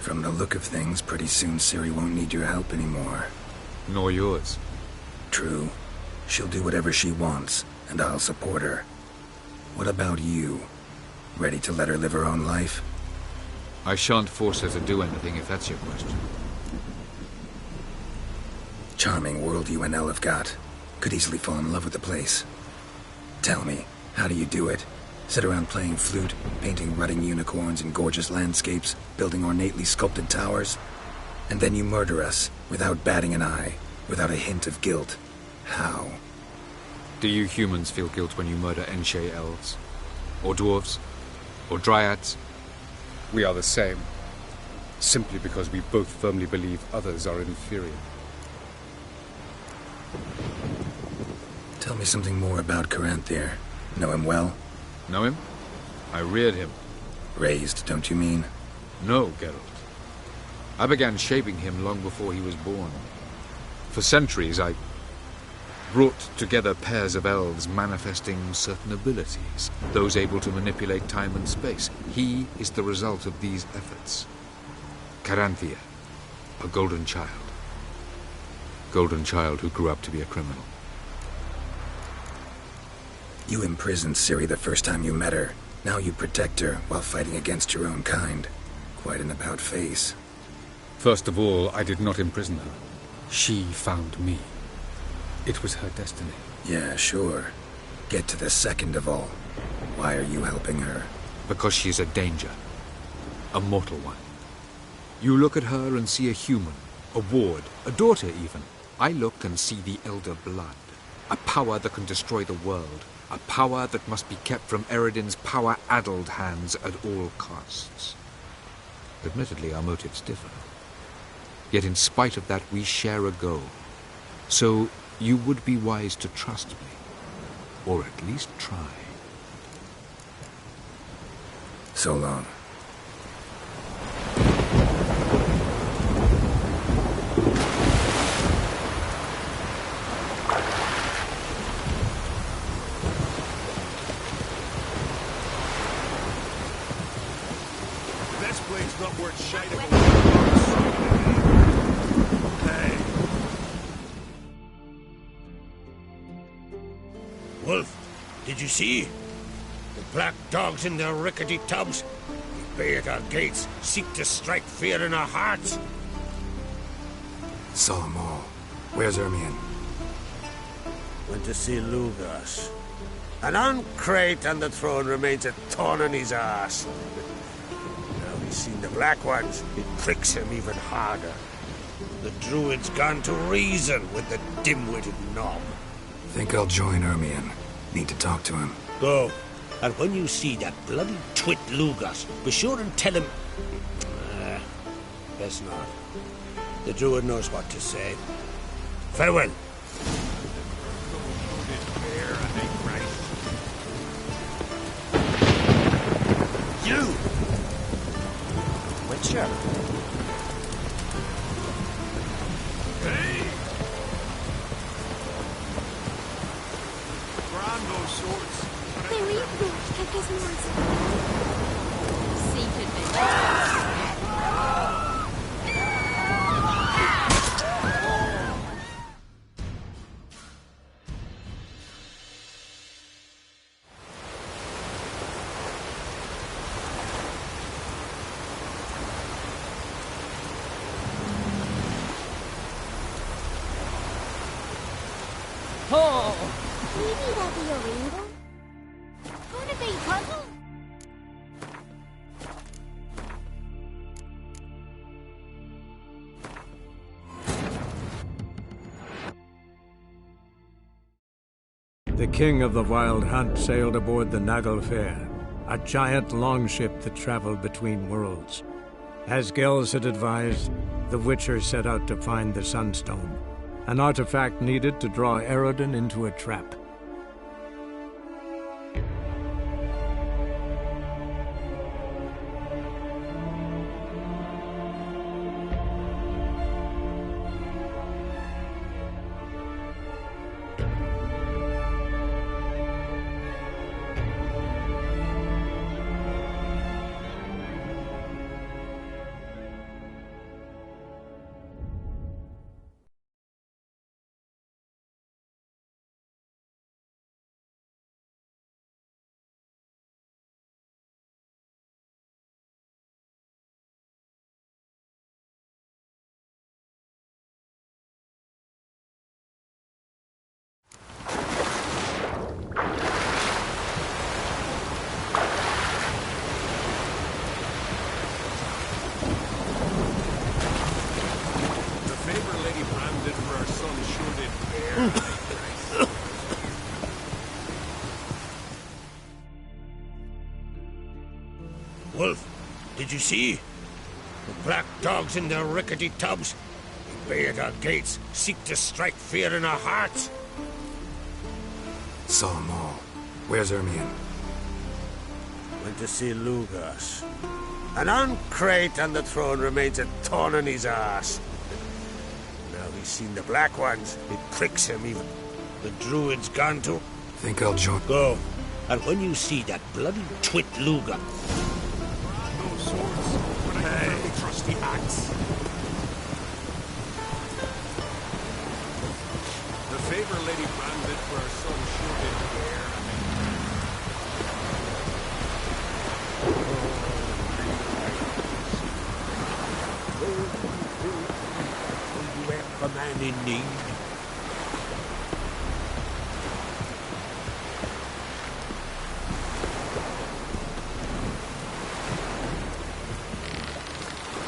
From the look of things, pretty soon Ciri won't need your help anymore. Nor yours. True. She'll do whatever she wants, and I'll support her. What about you? Ready to let her live her own life? I shan't force her to do anything, if that's your question. Charming world you and Elle have got. Could easily fall in love with the place. Tell me, how do you do it? Sit around playing flute, painting rutting unicorns in gorgeous landscapes, building ornately sculpted towers? And then you murder us, without batting an eye, without a hint of guilt. How? Do you humans feel guilt when you murder Enshe elves? Or dwarves? Or dryads? We are the same. Simply because we both firmly believe others are inferior. Tell me something more about Caranthir. Know him well? Know him? I reared him. Raised, don't you mean? No, Geralt. I began shaping him long before he was born. For centuries, I brought together pairs of elves manifesting certain abilities, those able to manipulate time and space. He is the result of these efforts. Caranthir, a golden child. Golden child who grew up to be a criminal. You imprisoned Ciri the first time you met her. Now you protect her while fighting against your own kind. Quite an about-face. First of all, I did not imprison her. She found me. It was her destiny. Yeah, sure. Get to the second of all. Why are you helping her? Because she is a danger. A mortal one. You look at her and see a human, a ward, a daughter even. I look and see the Elder Blood. A power that can destroy the world. A power that must be kept from Eredin's power-addled hands at all costs. Admittedly, our motives differ. Yet in spite of that, we share a goal. So, you would be wise to trust me. Or at least try. So long. This place not worth shite of. Hey. Wolf, did you see? The black dogs in their rickety tubs. They bay at our gates, seek to strike fear in our hearts. Saw them all. Where's Ermion? Went to see Lugas. And on Crate on the throne remains a thorn in his arse. Now he's seen the Black Ones, it pricks him even harder. The Druid's gone to reason with the dim-witted knob. Think I'll join Ermion. Need to talk to him. Go. And when you see that bloody twit Lugas, be sure and tell him... best not. The Druid knows what to say. Farewell. You! Witcher! Hey! Brando swords! Perigo, que fez mais? Oh! Maybe that'll be a rainbow? Gonna be puzzle? The king of the Wild Hunt sailed aboard the Naglfar, a giant longship that traveled between worlds. As Gels had advised, the Witcher set out to find the Sunstone, an artifact needed to draw Eredin into a trap. Wolf, did you see? The black dogs in their rickety tubs. They bay at our gates, seek to strike fear in our hearts. Saw them all. Where's Ermion? Went to see Lugas. An uncrate on the throne remains a thorn in his ass. Now he's seen the Black Ones, it pricks him even. The Druid's gone to... Think I'll join... Go. And when you see that bloody twit Luga... No swords, but I can really trust the axe. The favor Lady Brand did for her son sure did care. You help a man in need.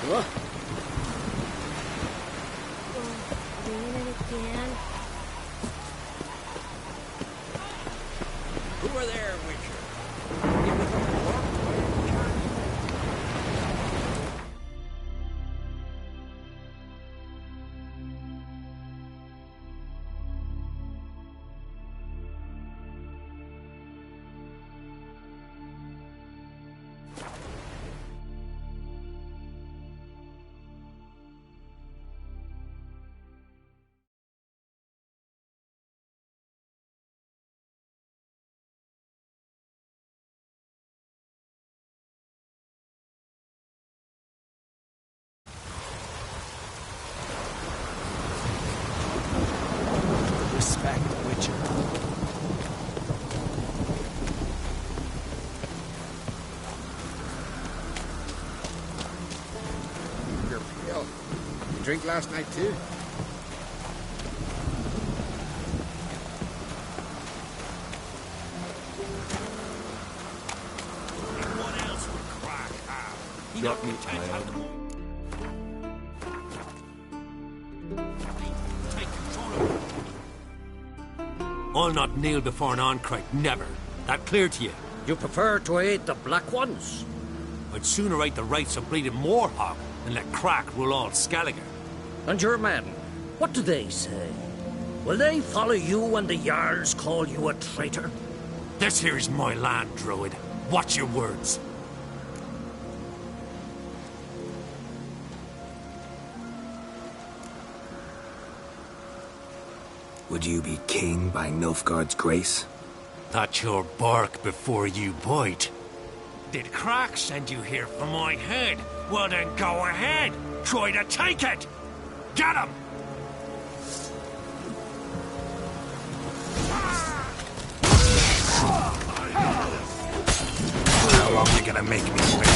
What? Doing it again. Who are there, Witcher? Respect, Witcher. You're pale. You drink last night too? Anyone else would crack out. Got me tired. Take control of I'll not kneel before an Oncrite, never. That clear to you? You prefer to aid the Black Ones? I'd sooner aid the rights of bleeding Moorhog than let Crack rule all Skellige. And your men, what do they say? Will they follow you when the Jarls call you a traitor? This here is my land, Druid. Watch your words. Would you be king by Nilfgaard's grace? That's your bark before you bite. Did Crack send you here for my head? Well then go ahead. Try to take it. Get him! How long you gonna make me wait?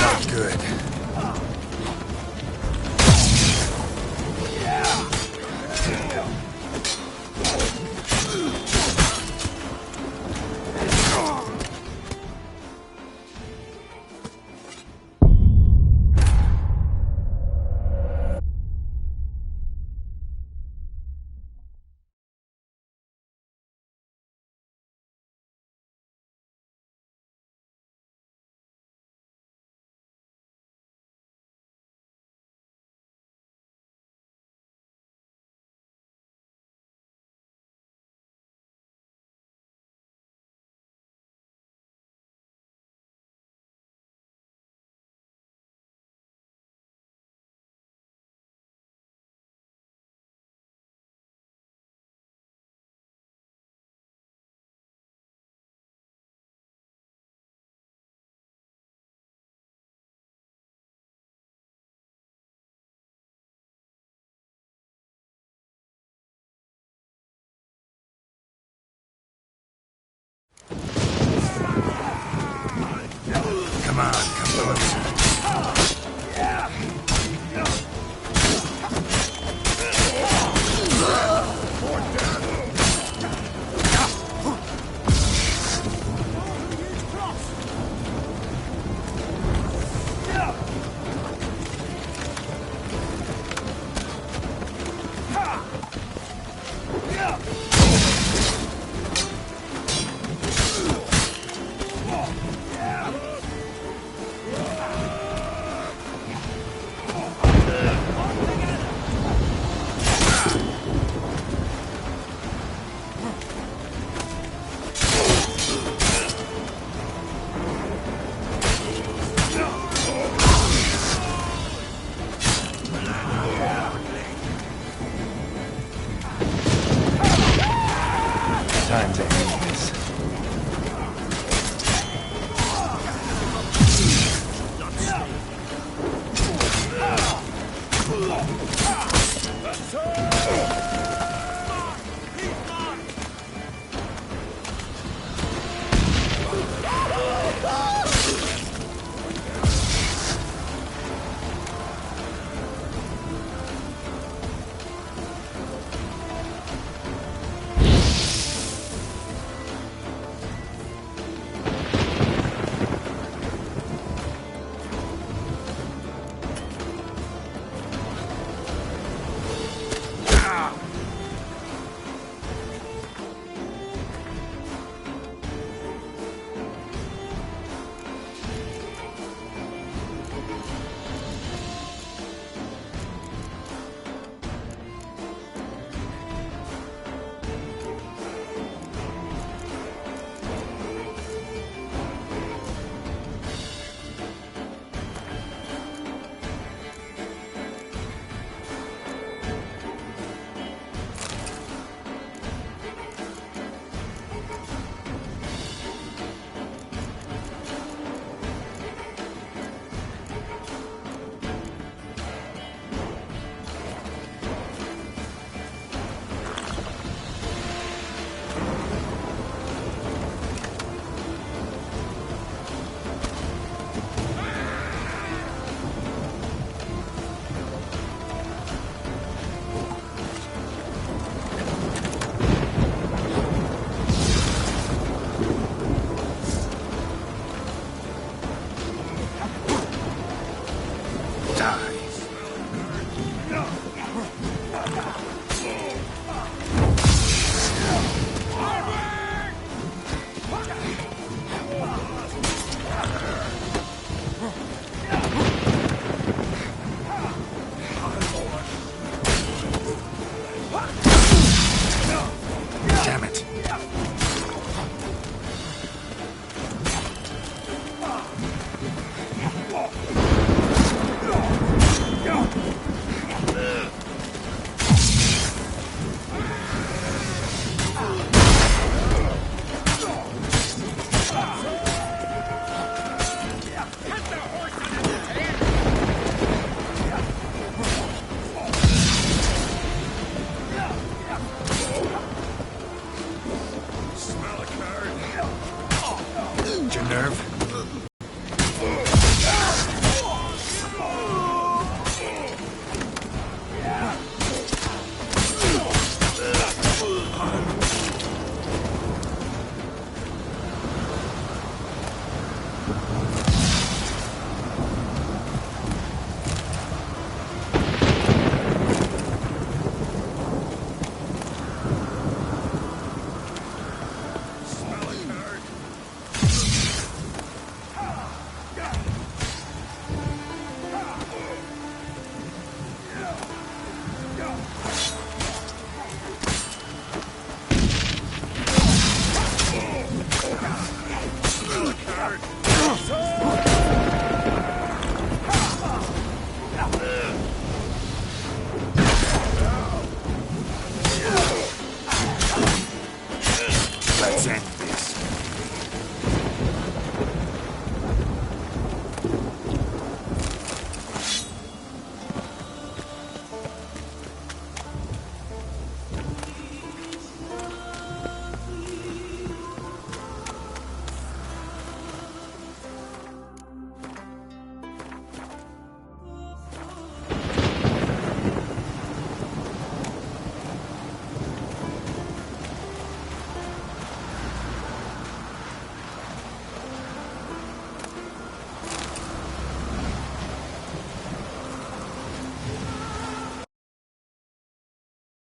Not good. command.